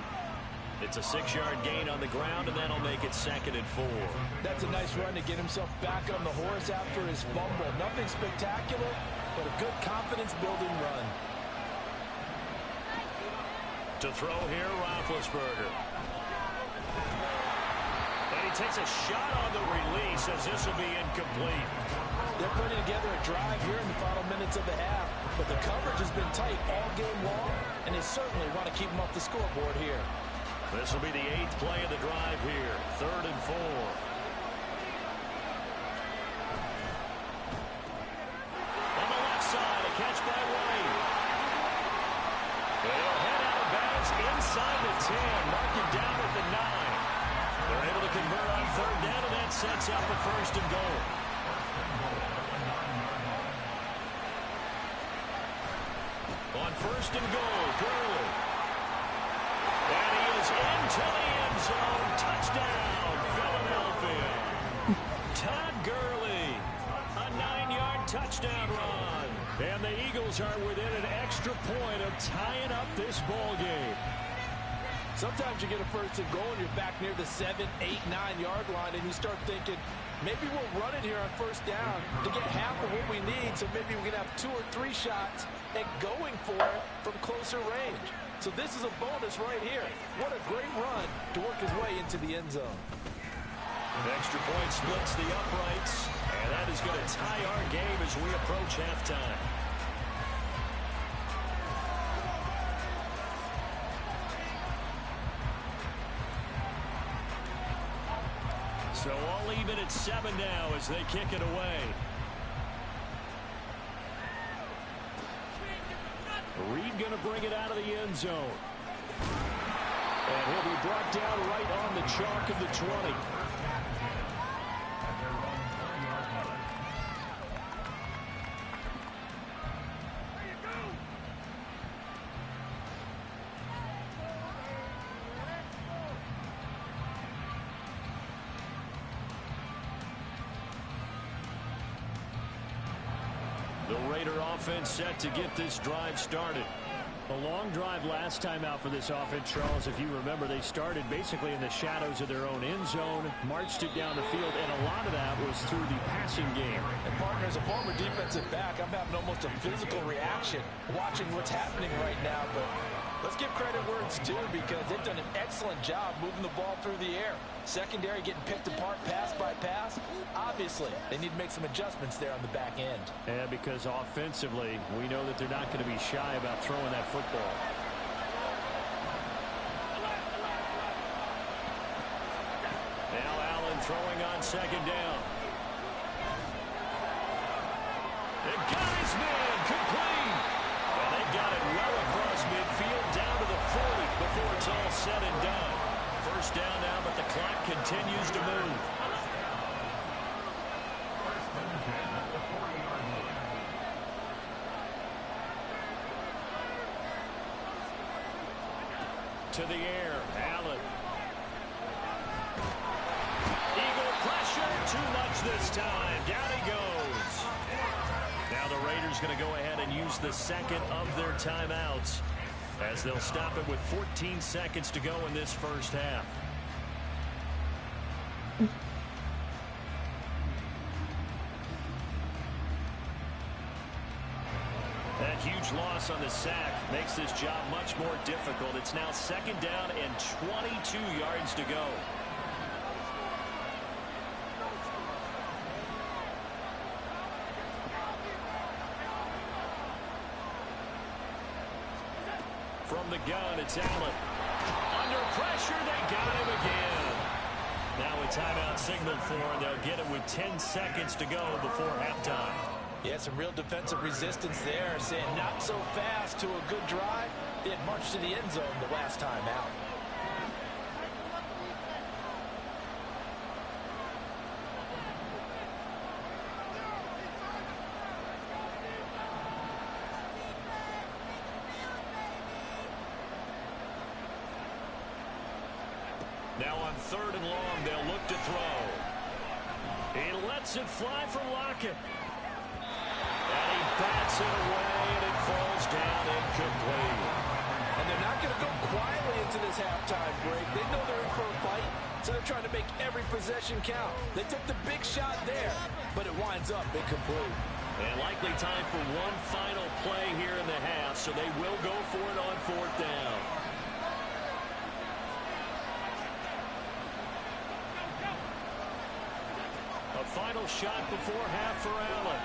It's a 6-yard gain on the ground, and that'll make it 2nd and 4. That's a nice run to get himself back on the horse after his fumble. Nothing spectacular, but a good confidence-building run. To throw here, Roethlisberger. And he takes a shot on the release as this will be incomplete. They're putting together a drive here in the final minutes of the half, but the coverage has been tight all game long, and they certainly want to keep them off the scoreboard here. This will be the 8th play of the drive here, 3rd and 4. On the left side, a catch by White. They'll head out of bounds inside the 10, mark it down at the 9. They're able to convert on 3rd down, and that sets up a 1st and goal. On 1st and goal, Gurley. And he is into the end zone. Touchdown, Philadelphia. Todd Gurley, a 9-yard touchdown run. And the Eagles are within an extra point of tying up this ball game. Sometimes you get a 1st and goal and you're back near the 7, 8, 9-yard line, and you start thinking, maybe we'll run it here on 1st down to get half of what we need, so maybe we can have 2 or 3 shots and going for it from closer range. So this is a bonus right here. What a great run to work his way into the end zone. An extra point splits the uprights, and that is going to tie our game as we approach halftime. So all even at 7 now as they kick it away. Reed going to bring it out of the end zone. And he'll be brought down right on the chalk of the 20. The Raider offense set to get this drive started. A long drive last time out for this offense, Charles. If you remember, they started basically in the shadows of their own end zone, marched it down the field, and a lot of that was through the passing game. And partner, as a former defensive back, I'm having almost a physical reaction watching what's happening right now. But Let's give credit where it's due because they've done an excellent job moving the ball through the air. Secondary getting picked apart pass by pass. Obviously, they need to make some adjustments there on the back end. Yeah, because offensively, we know that they're not going to be shy about throwing that football. Now Allen throwing on second down. It got his man complete. And they got it well across midfield down to the 40 before it's all said and done. First down now, but the clock continues to move. To the air, Allen. Eagle pressure, too much this time. Down he goes. Now the Raiders going to go ahead and use the second of their timeouts as they'll stop it with 14 seconds to go in this first half. That huge loss on the sack makes this job much more difficult. It's now second down and 22 yards to go. From the gun, it's Allen. Under pressure, they got him again. Now a timeout signaled for, and they'll get it with 10 seconds to go before halftime. Yeah, some real defensive resistance there, saying not so fast to a good drive. They had marched to the end zone the last time out. Now on third and long, they'll look to throw. He lets it fly for Lockett. And he bats it away, and it falls down incomplete. And they're not going to go quietly into this halftime break. They know they're in for a fight, so they're trying to make every possession count. They took the big shot there, but it winds up incomplete. And likely time for one final play here in the half, so they will go for it on fourth down. A final shot before half for Allen.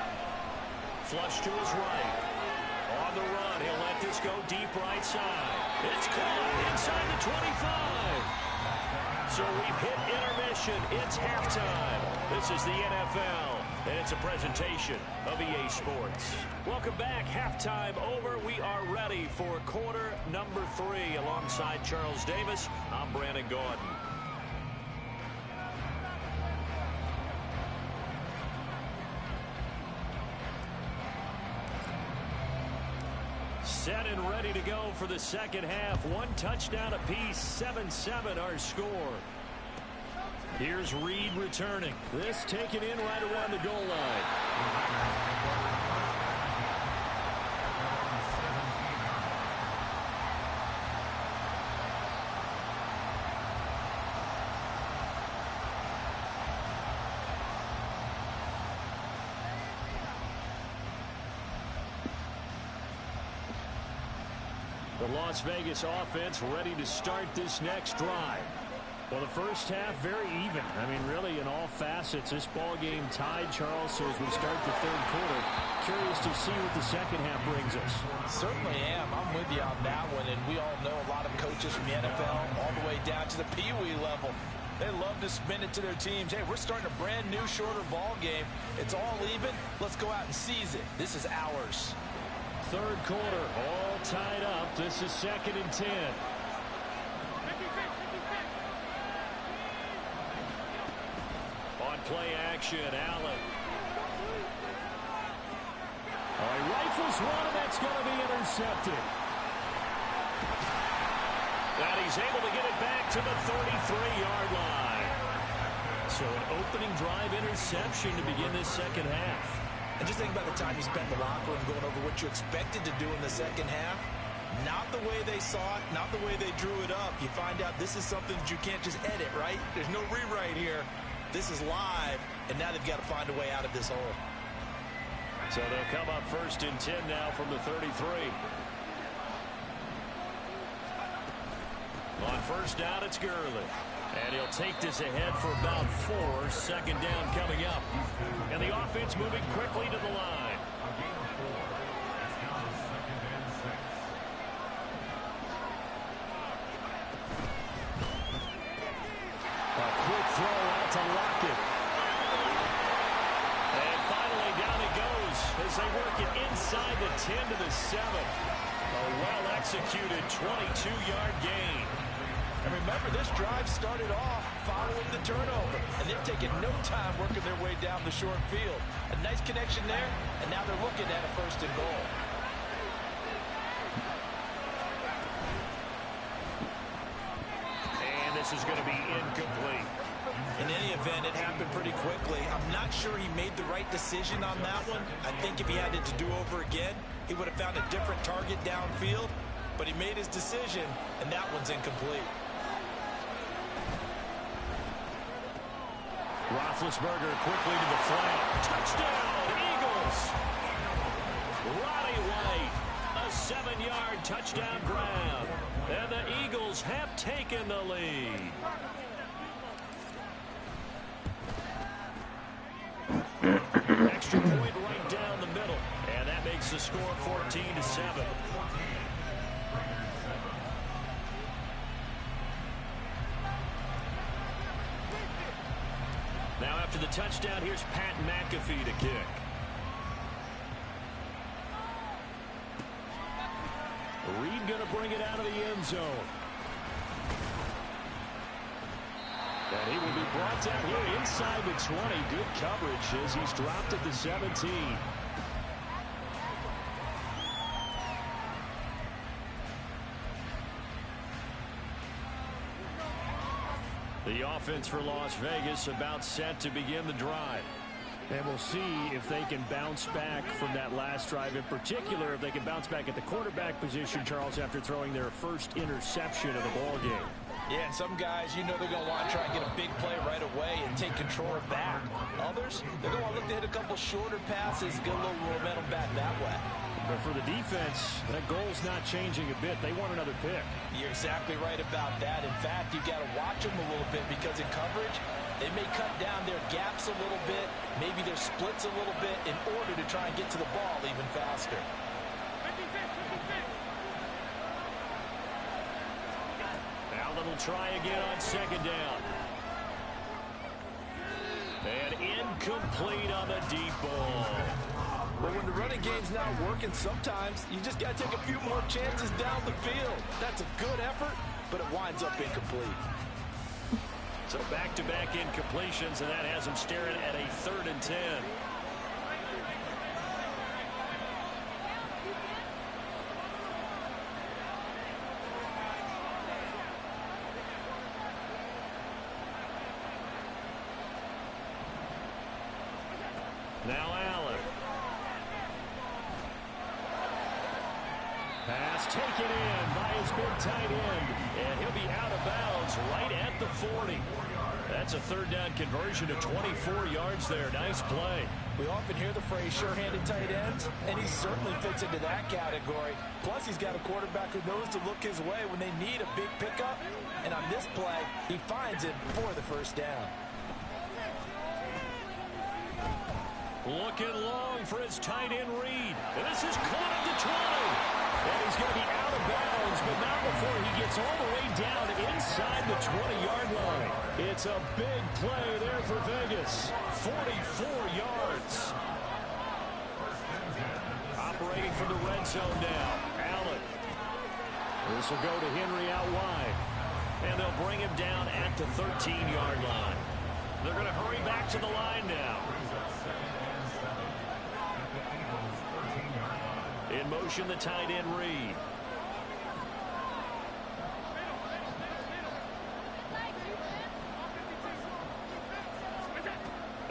Flush to his right. On the run, he'll let this go deep right side. It's caught inside the 25. So we've hit intermission. It's halftime. This is the NFL, and it's a presentation of EA Sports. Welcome back. Halftime over. We are ready for quarter number 3. Alongside Charles Davis, I'm Brandon Gordon. Set and ready to go for the second half. One touchdown apiece, 7-7 our score. Here's Reed returning. This taken in right around the goal line. The Las Vegas offense ready to start this next drive. Well, the first half very even. I mean, really in all facets, this ball game tied, Charles. So as we start the third quarter, curious to see what the second half brings us. Certainly am. I'm with you on that one. And we all know a lot of coaches from the NFL all the way down to the Pee-wee level. They love to spin it to their teams. Hey, we're starting a brand new, shorter ball game. It's all even. Let's go out and seize it. This is ours. Third quarter, all tied up. This is 2nd and 10. On play action, Allen. Oh, he rifles one, and that's going to be intercepted. And he's able to get it back to the 33-yard line. So an opening drive interception to begin this second half. And just think about the time you spent in the locker room going over what you expected to do in the second half. Not the way they saw it, not the way they drew it up. You find out this is something that you can't just edit, right? There's no rewrite here. This is live, and now they've got to find a way out of this hole. So they'll come up 1st and 10 now from the 33. On first down, it's Gurley. And he'll take this ahead for about 4. Second down coming up. And the offense moving quickly to the line. A gain of 4. It's now 2nd and 6. A quick throw out to Lockett. And finally down it goes as they work it inside the 10 to the 7. A well-executed 22-yard gain. And remember, this drive started off following the turnover, and they've taken no time working their way down the short field. A nice connection there, and now they're looking at a 1st and goal. And this is going to be incomplete. In any event, it happened pretty quickly. I'm not sure he made the right decision on that one. I think if he had it to do over again, he would have found a different target downfield, but he made his decision, and that one's incomplete. Roethlisberger quickly to the flat. Touchdown, Eagles! Roddy White, a 7-yard touchdown grab. And the Eagles have taken the lead. Extra point right down the middle. And that makes the score 14-7. Now after the touchdown, here's Pat McAfee to kick. Reed going to bring it out of the end zone. And he will be brought down here inside the 20. Good coverage as he's dropped at the 17. The offense for Las Vegas about set to begin the drive. And we'll see if they can bounce back from that last drive. In particular, if they can bounce back at the quarterback position, Charles, after throwing their first interception of the ball game. Yeah, and some guys, you know they're going to want to try and get a big play right away and take control back. Others, they're going to want to look to hit a couple shorter passes, get a little momentum back that way. But for the defense, that goal's not changing a bit. They want another pick. You're exactly right about that. In fact, you've got to watch them a little bit because in coverage, they may cut down their gaps a little bit, maybe their splits a little bit in order to try and get to the ball even faster. Allen will try again on second down. And incomplete on the deep ball. But when the running game's not working, sometimes you just got to take a few more chances down the field. That's a good effort, but it winds up incomplete. So back-to-back incompletions, and that has him staring at a 3rd and 10. Now Allen. Pass taken in by his big tight end. And he'll be out of bounds right at the 40. That's a 3rd down conversion of 24 yards there. Nice play. We often hear the phrase sure-handed tight ends, and he certainly fits into that category. Plus, he's got a quarterback who knows to look his way when they need a big pickup. And on this play, he finds it for the 1st down. Looking long for his tight end Reed. And this is caught at the 20. And he's going to be out of bounds, but not before he gets all the way down inside the 20-yard line. It's a big play there for Vegas. 44 yards. Operating from the red zone now. Allen. This will go to Henry out wide. And they'll bring him down at the 13-yard line. They're going to hurry back to the line now. In motion, the tight end Reed.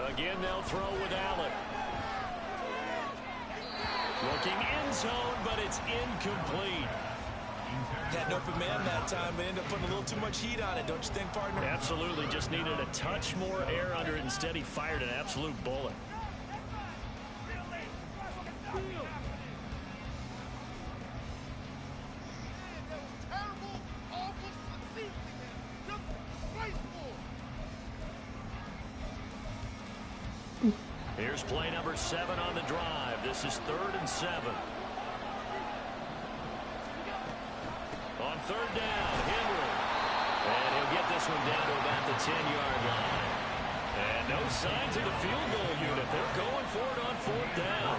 Again, they'll throw with Allen. Looking end zone, but it's incomplete. Had an open man that time, but ended up putting a little too much heat on it, don't you think, partner? Absolutely. Just needed a touch more air under it. Instead, he fired an absolute bullet. Here's play number 7 on the drive. This is 3rd and 7. On 3rd down, Henry. And he'll get this one down to about the 10-yard line. And no signs of the field goal unit. They're going for it on 4th down.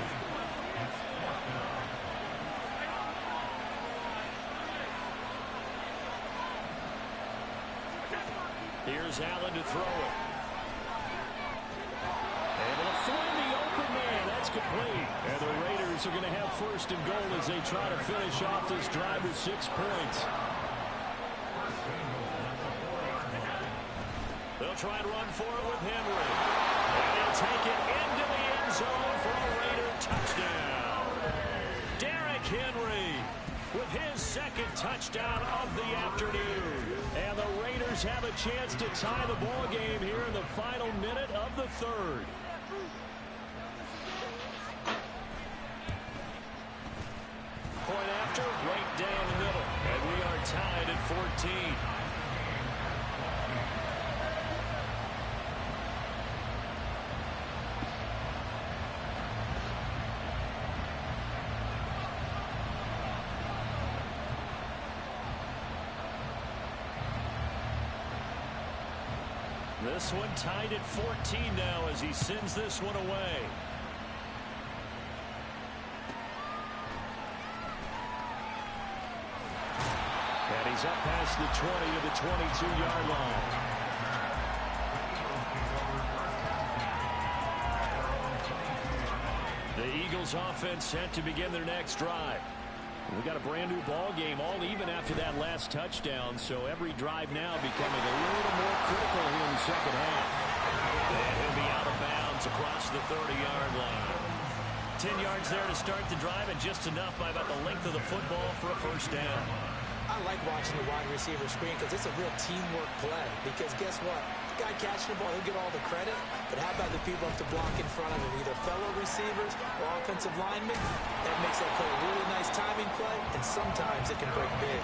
Here's Allen to throw it. Able to find the open man. That's complete. And the Raiders are going to have 1st and goal as they try to finish off this drive with 6 points. They'll try and run for it with Henry. And they'll take it into the end zone for a Raider touchdown. Derrick Henry with his 2nd touchdown of the afternoon. And the Raiders have a chance to tie the ball game here in the final minute of the 3rd. Point after, right down the middle. And we are tied at 14. This one tied at 14 now as he sends this one away. And he's up past the 20 to the 22-yard line. The Eagles offense set to begin their next drive. We got a brand new ball game, all even after that last touchdown, so every drive now becoming a little more critical here in the second half. And he'll be out of bounds across the 30-yard line. 10 yards there to start the drive, and just enough by about the length of the football for a 1st down. I like watching the wide receiver screen because it's a real teamwork play. Because guess what? The guy catching the ball, he'll get all the credit. But how about the people up to block in front of him, either fellow receivers or offensive linemen? That makes that play a really nice timing play, and sometimes it can break big.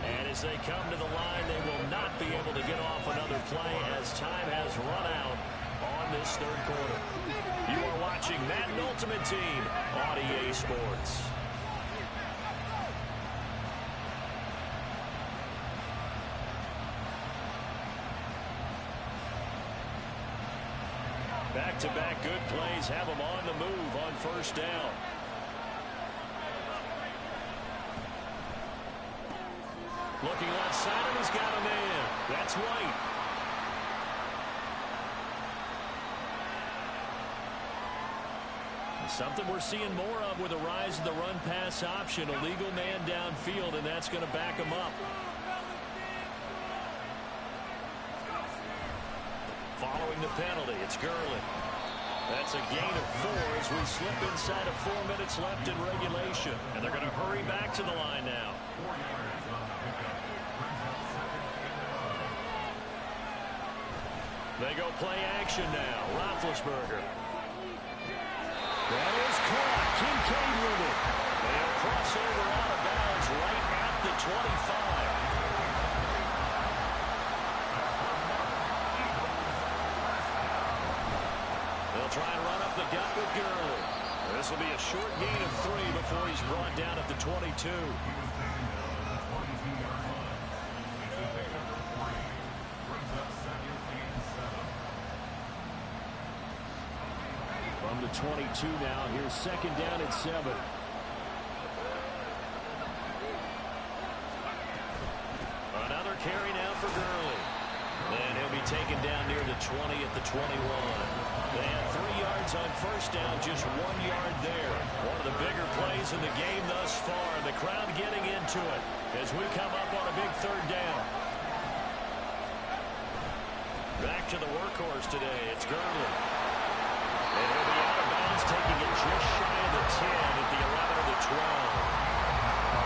And as they come to the line, they will not be able to get off another play as time has run out on this 3rd quarter. You are watching Madden Ultimate Team on EA Sports. Back-to-back good plays have them on the move on 1st down. Looking left side, and he's got a man. That's White. Something we're seeing more of with the rise of the run-pass option. A legal man downfield, and that's going to back him up. Following the penalty, it's Gurley. That's a gain of 4 as we slip inside of 4 minutes left in regulation. And they're going to hurry back to the line now. They go play action now. Roethlisberger. That is caught. Kincaid with it. They'll cross over out of bounds right at the 25. They'll try and run up the gut with Gurley. This will be a short gain of 3 before he's brought down at the 22. From the 22 now, here's 2nd down at 7. Another carry now for Gurley. And he'll be taken down near the 20 at the 21. They had 3 yards on 1st down, just 1 yard there. One of the bigger plays in the game thus far. The crowd getting into it as we come up on a big 3rd down. Back to the workhorse today. It's Gurley. And he'll be out of bounds, taking it just shy of the 10 at the 11 of the 12.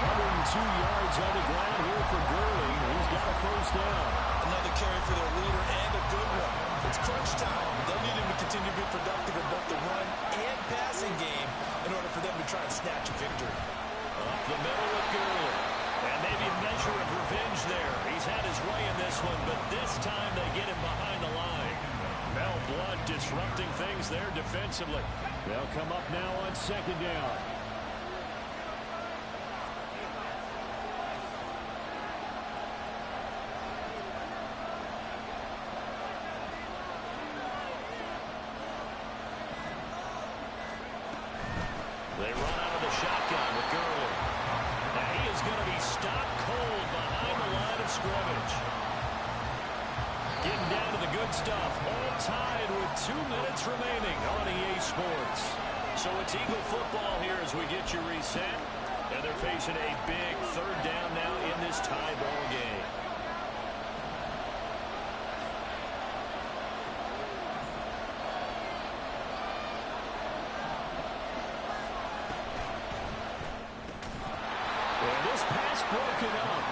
102 yards on the ground here for Gurley. He's got a 1st down. Another carry for their leader, and a good one. It's crunch time. They'll need him to continue to be productive in both the run and passing game in order for them to try and snatch a victory. Up the middle with Gurley. And maybe a measure of revenge there. He's had his way in this this one, but this time they get him behind the line. Mel Blount disrupting things there defensively. They'll come up now on second down. They run out of the shotgun with Gurley. And he is going to be stopped cold behind the line of scrimmage. Getting down to the good stuff. All tied with 2 minutes remaining on EA Sports. So it's Eagle football here as we get you reset. And they're facing a big third down now in this tie ball game. Broken up.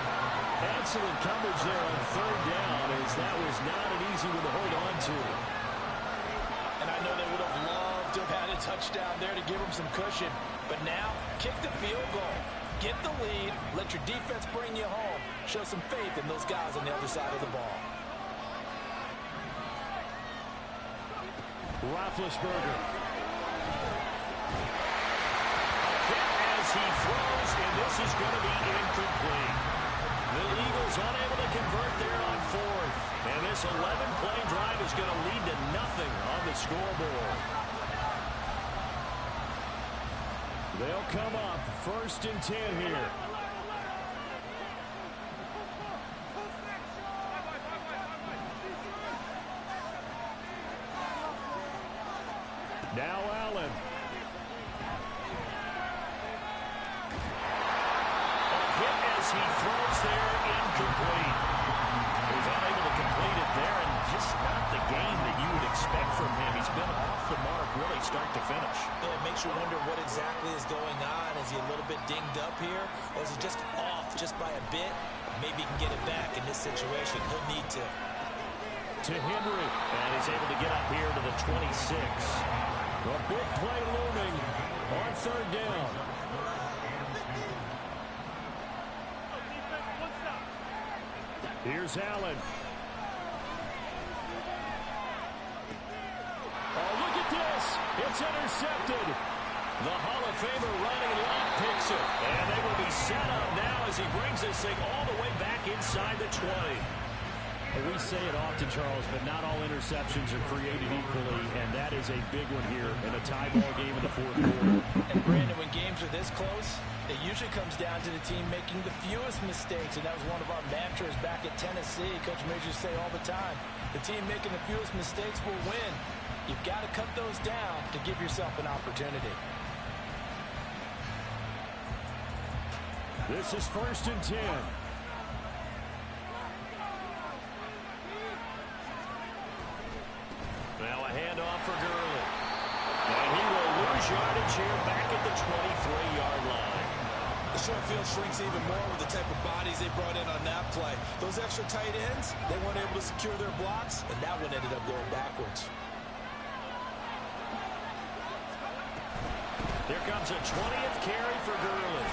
Excellent coverage there on third down, as that was not an easy one to hold on to. And I know they would have loved to have had a touchdown there to give them some cushion. But now, kick the field goal. Get the lead. Let your defense bring you home. Show some faith in those guys on the other side of the ball. Roethlisberger. He throws, and this is going to be incomplete. The Eagles unable to convert there on fourth. And this 11-play drive is going to lead to nothing on the scoreboard. They'll come up 1st and 10 here. Now Allen. He throws there, incomplete. He's unable to complete it there, and just not the game that you would expect from him. He's been off the mark really start to finish. Yeah, it makes you wonder what exactly is going on. Is he a little bit dinged up here, or is he just off just by a bit? Maybe he can get it back in this situation. He'll need to. To Henry. And he's able to get up here to the 26. A big play looming on third down. Here's Allen. Oh, look at this. It's intercepted. The Hall of Famer Ronnie Lott picks it. And they will be set up now as he brings this thing all the way back inside the 20. We say it often, Charles, but not all interceptions are created equally, and that is a big one here in a tie ball game in the fourth quarter. And Brandon, when games are this close, it usually comes down to the team making the fewest mistakes, and that was one of our mantras back at Tennessee. Coach Majors used to say all the time, the team making the fewest mistakes will win. You've got to cut those down to give yourself an opportunity. This is 1st and 10. Now a handoff for Gurley. And he will lose yardage here back at the 23-yard line. The short field shrinks even more with the type of bodies they brought in on that play. Those extra tight ends, they weren't able to secure their blocks, and that one ended up going backwards. Here comes a 20th carry for Gurley.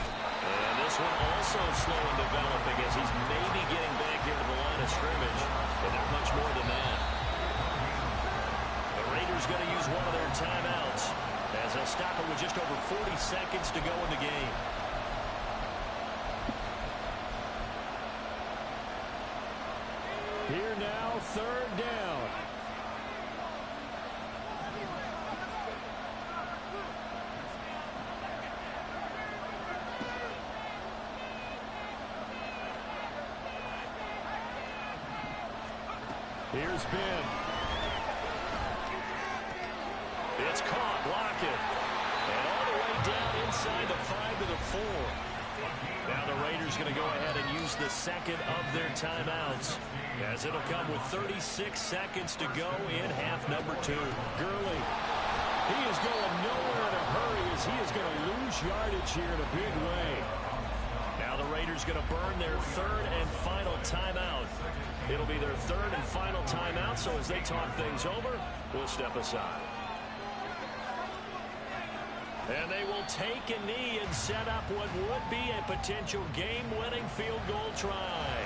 And this one also slow in developing as he's maybe getting back here to the line of scrimmage, but not much more than that. The Raiders going to use one of their timeouts as they'll stop it with just over 40 seconds to go in the game. Here now, third down. Here's Ben. It's caught, block it. And all the way down inside the 5 to the 4. Now the Raiders going to go ahead and use the second of their timeouts, as it'll come with 36 seconds to go in half number 2. Gurley. He is going nowhere in a hurry as he is going to lose yardage here in a big way. Now the Raiders going to burn their third and final timeout. It'll be their third and final timeout, so as they talk things over, we'll step aside. And they will take a knee and set up what would be a potential game-winning field goal try.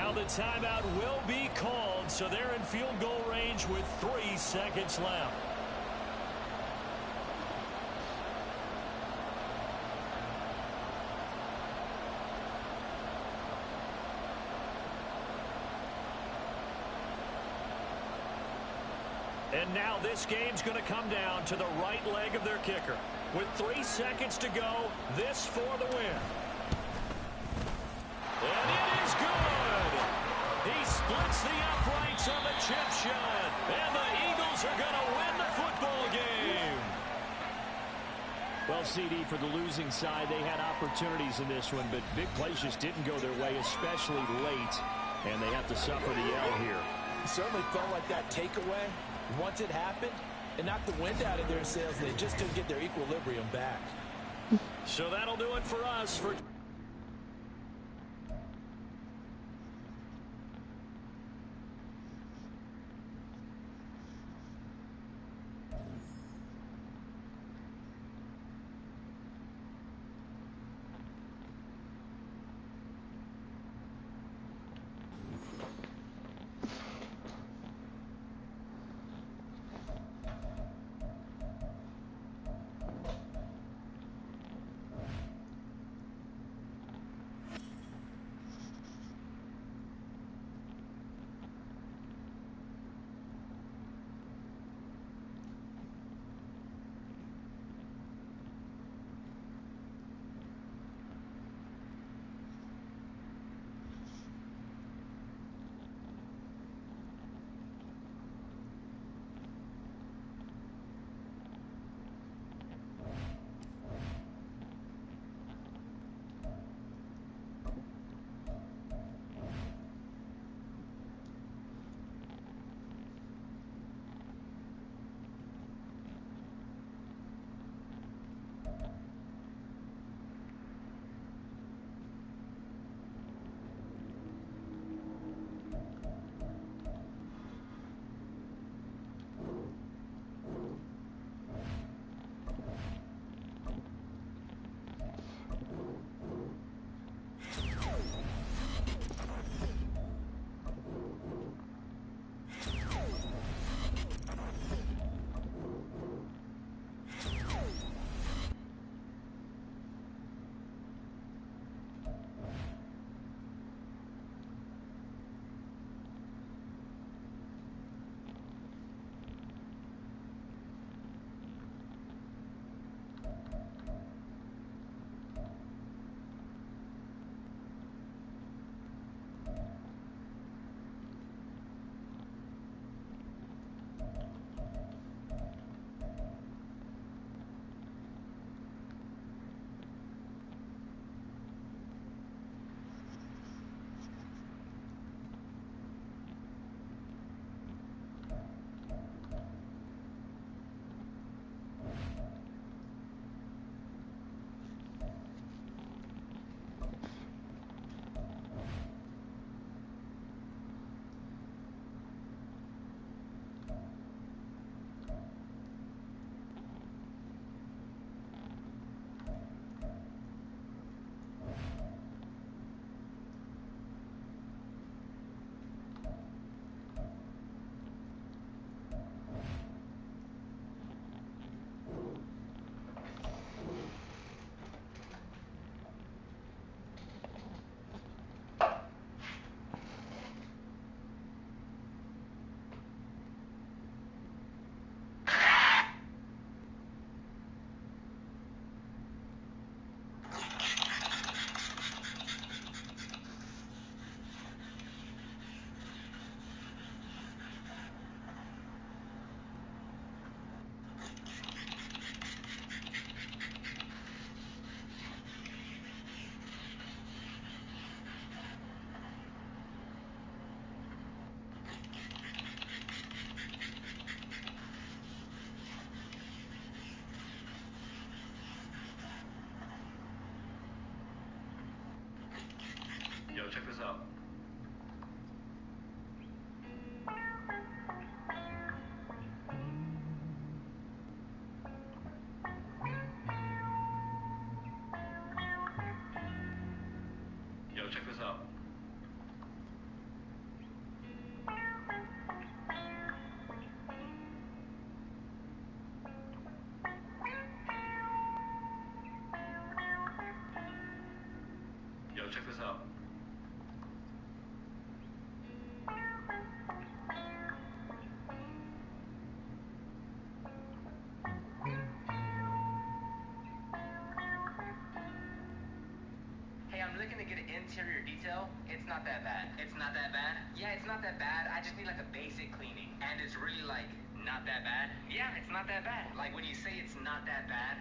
Well, the timeout will be called, so they're in field goal range with 3 seconds left. And now this game's going to come down to the right leg of their kicker. With 3 seconds to go, this for the win. And it is good. He splits the uprights on the chip shot. And the Eagles are going to win the football game. Well, CD, for the losing side, they had opportunities in this one, but big plays just didn't go their way, especially late. And they have to suffer the L here. It certainly felt like that takeaway, once it happened, it knocked the wind out of their sails. They just didn't get their equilibrium back. So that'll do it for us for interior detail, it's not that bad. It's not that bad? Yeah, it's not that bad. I just need like a basic cleaning. And it's really like not that bad? Yeah, it's not that bad. Like when you say it's not that bad,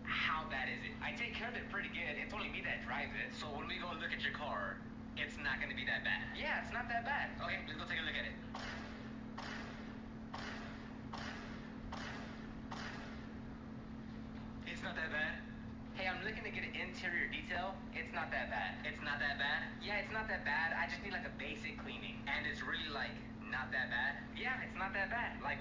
how bad is it? I take care of it pretty good. It's only me that drives it. So when we go look at your car, it's not going to be that bad. Yeah, it's not that bad. Okay, let's go take a look at it. It's not that bad. Hey, I'm looking to get an interior detail. It's not that bad. It's not that bad? Yeah, it's not that bad. I just need like a basic cleaning. And it's really like not that bad? Yeah, it's not that bad. Like...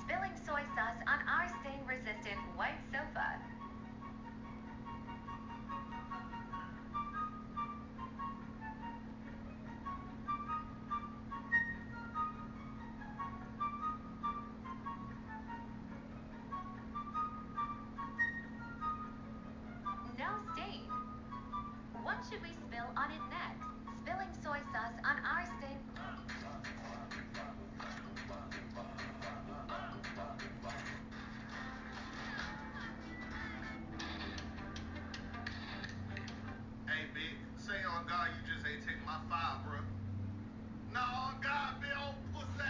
Spilling soy sauce on our stain-resistant white sofa. No stain. What should we spill on it next? Spilling soy sauce on our stain... Hey, big, say on God you just ain't take my file, bro. No, God, big old pussy.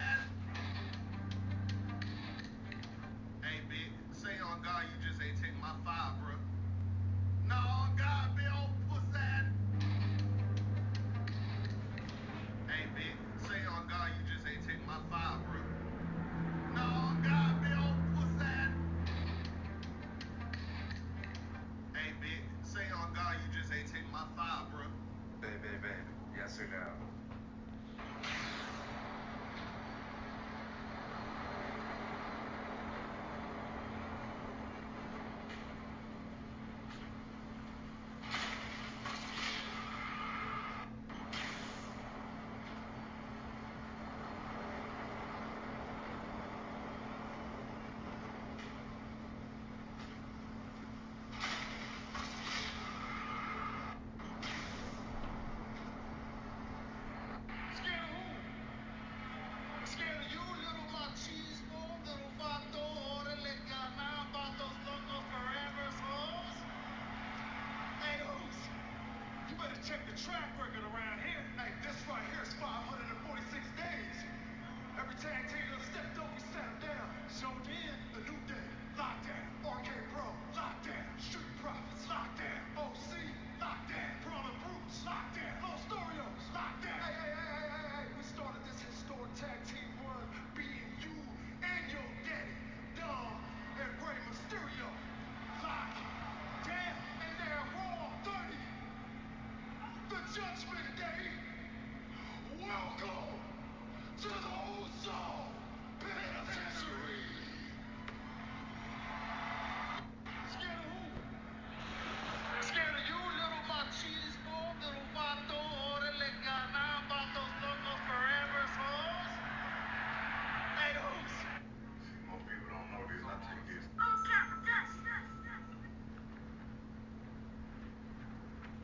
Hey, big, say on God you just ain't take my file, bro. No, God, big old pussy. Hey, big, say on God you just ain't take my file, bro. No, God, big old pussy. Hey, big, say on God you just ain't take my file, bro. Baby, yes or no? Scared of you, little machismo, little vato, órale, gana, vatos locos forever, hoes. Hey, hoes, you better check the track record around here. Hey, this right here is 546 days. Every tag team that stepped up, we sat him down. So did the New Day, lockdown. RK Bro, lockdown. Street Profits, lockdown. OC, lockdown. Brawler Brutes, lockdown. Los Storios, lockdown. Hey. We started this historic tag team run, being you and your daddy, Dom and Rey Mysterio. Lockdown. And they're Raw 30. The Judgment Day. Welcome to the Uso Penitentiary. Scared of who? Scared of you, little machismo, little vato, órale, gana, vatos locos forever, hoes. Hey, hoes. Most people don't know this. I take this.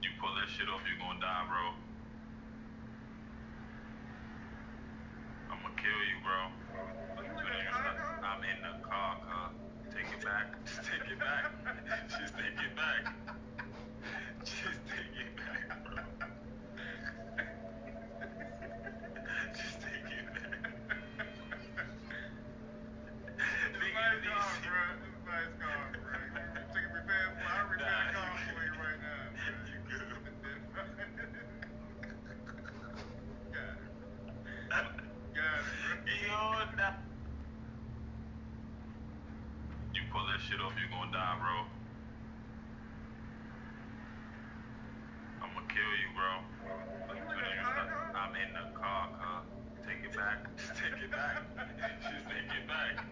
You pull that shit off, you gonna die, bro. I'm gonna kill you, bro. I'm in the car, Take it back. Just take it back. Just take it back. Just take it back, bro. Just take it back. Nice car, bro. This is a nice car, bro. You take a repair for? I'll repair the car for you right now, bro. You good. pull that shit off, you're gonna die, bro. I'm gonna kill you, bro. I'm in the car, cuz. Take it back. Just take it back. Just take it back.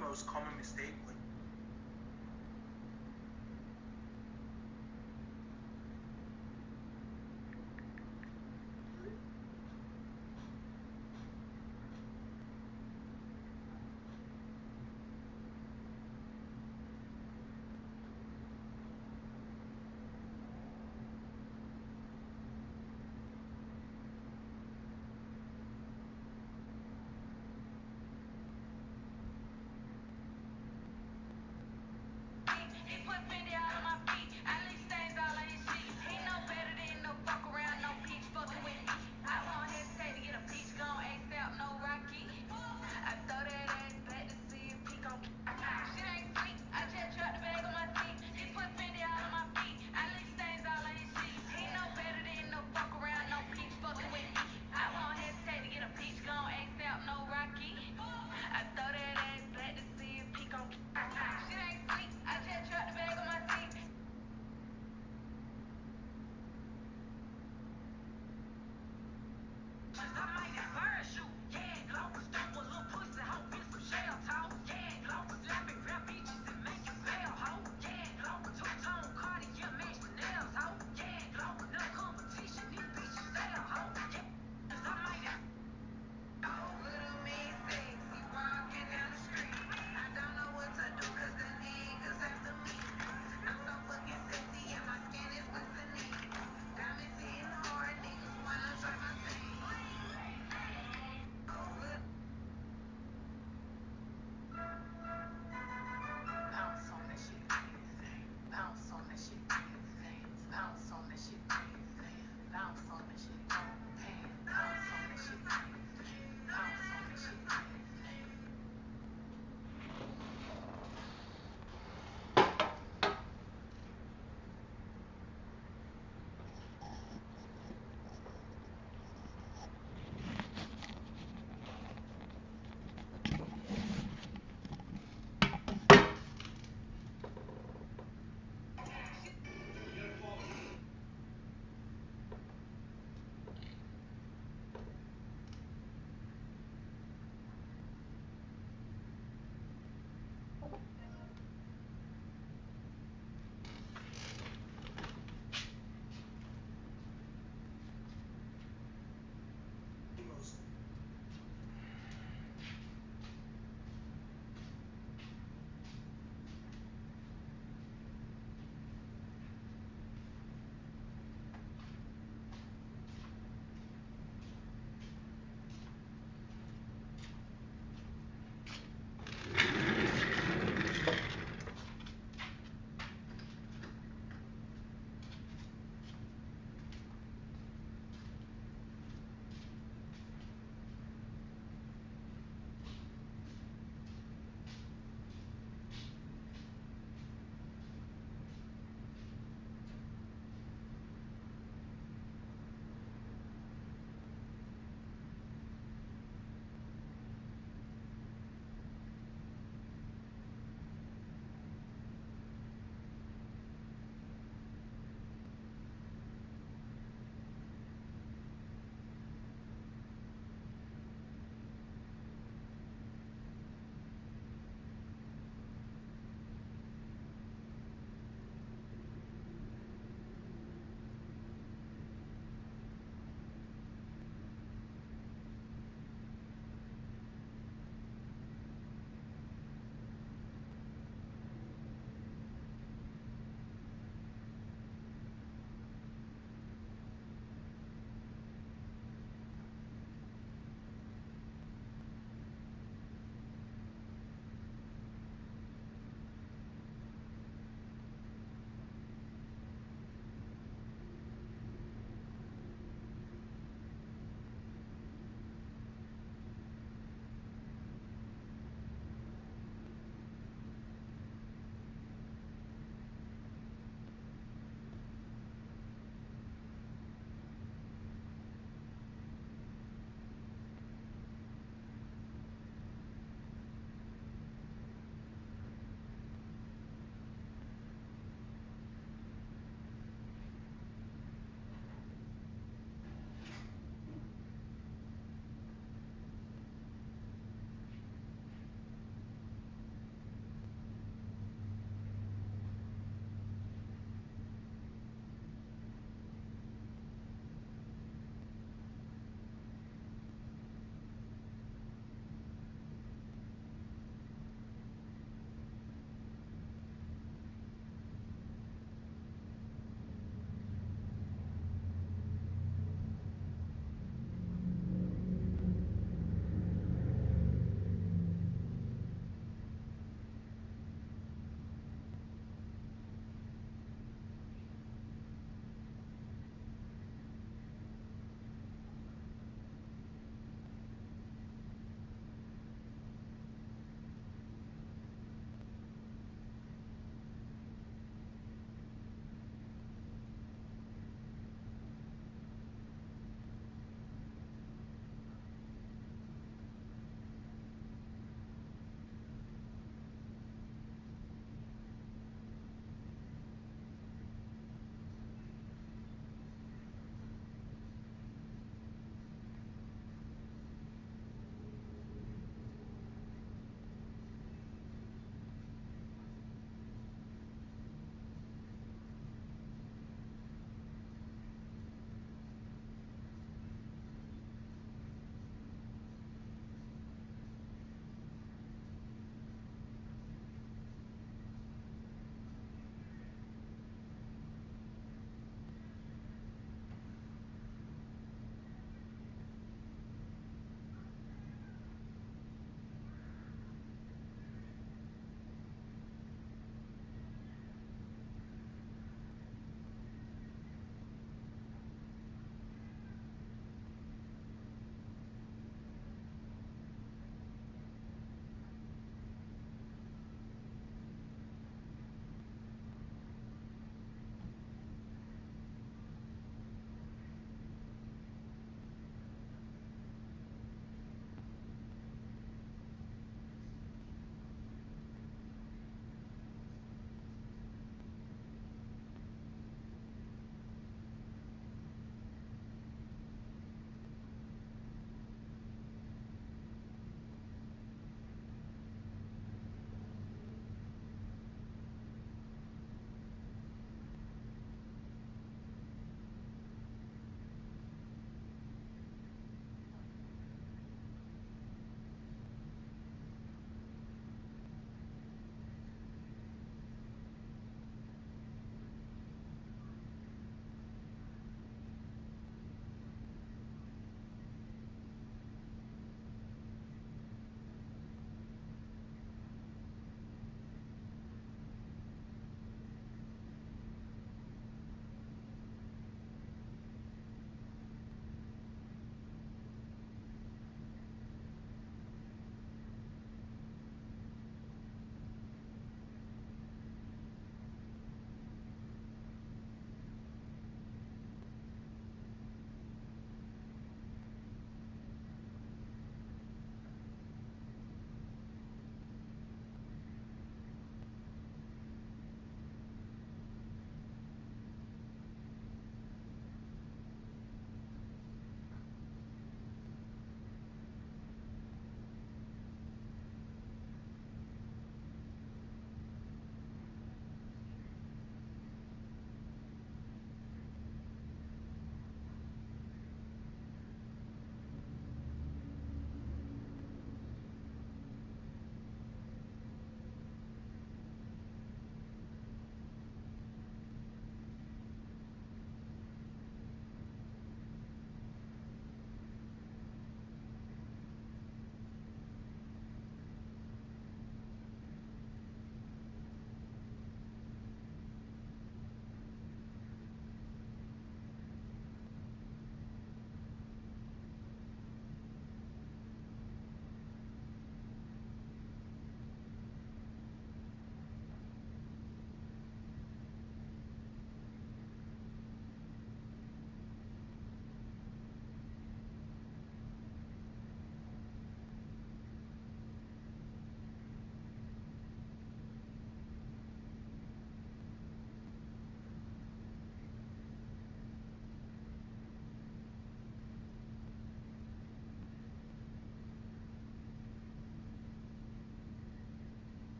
Most common mistake when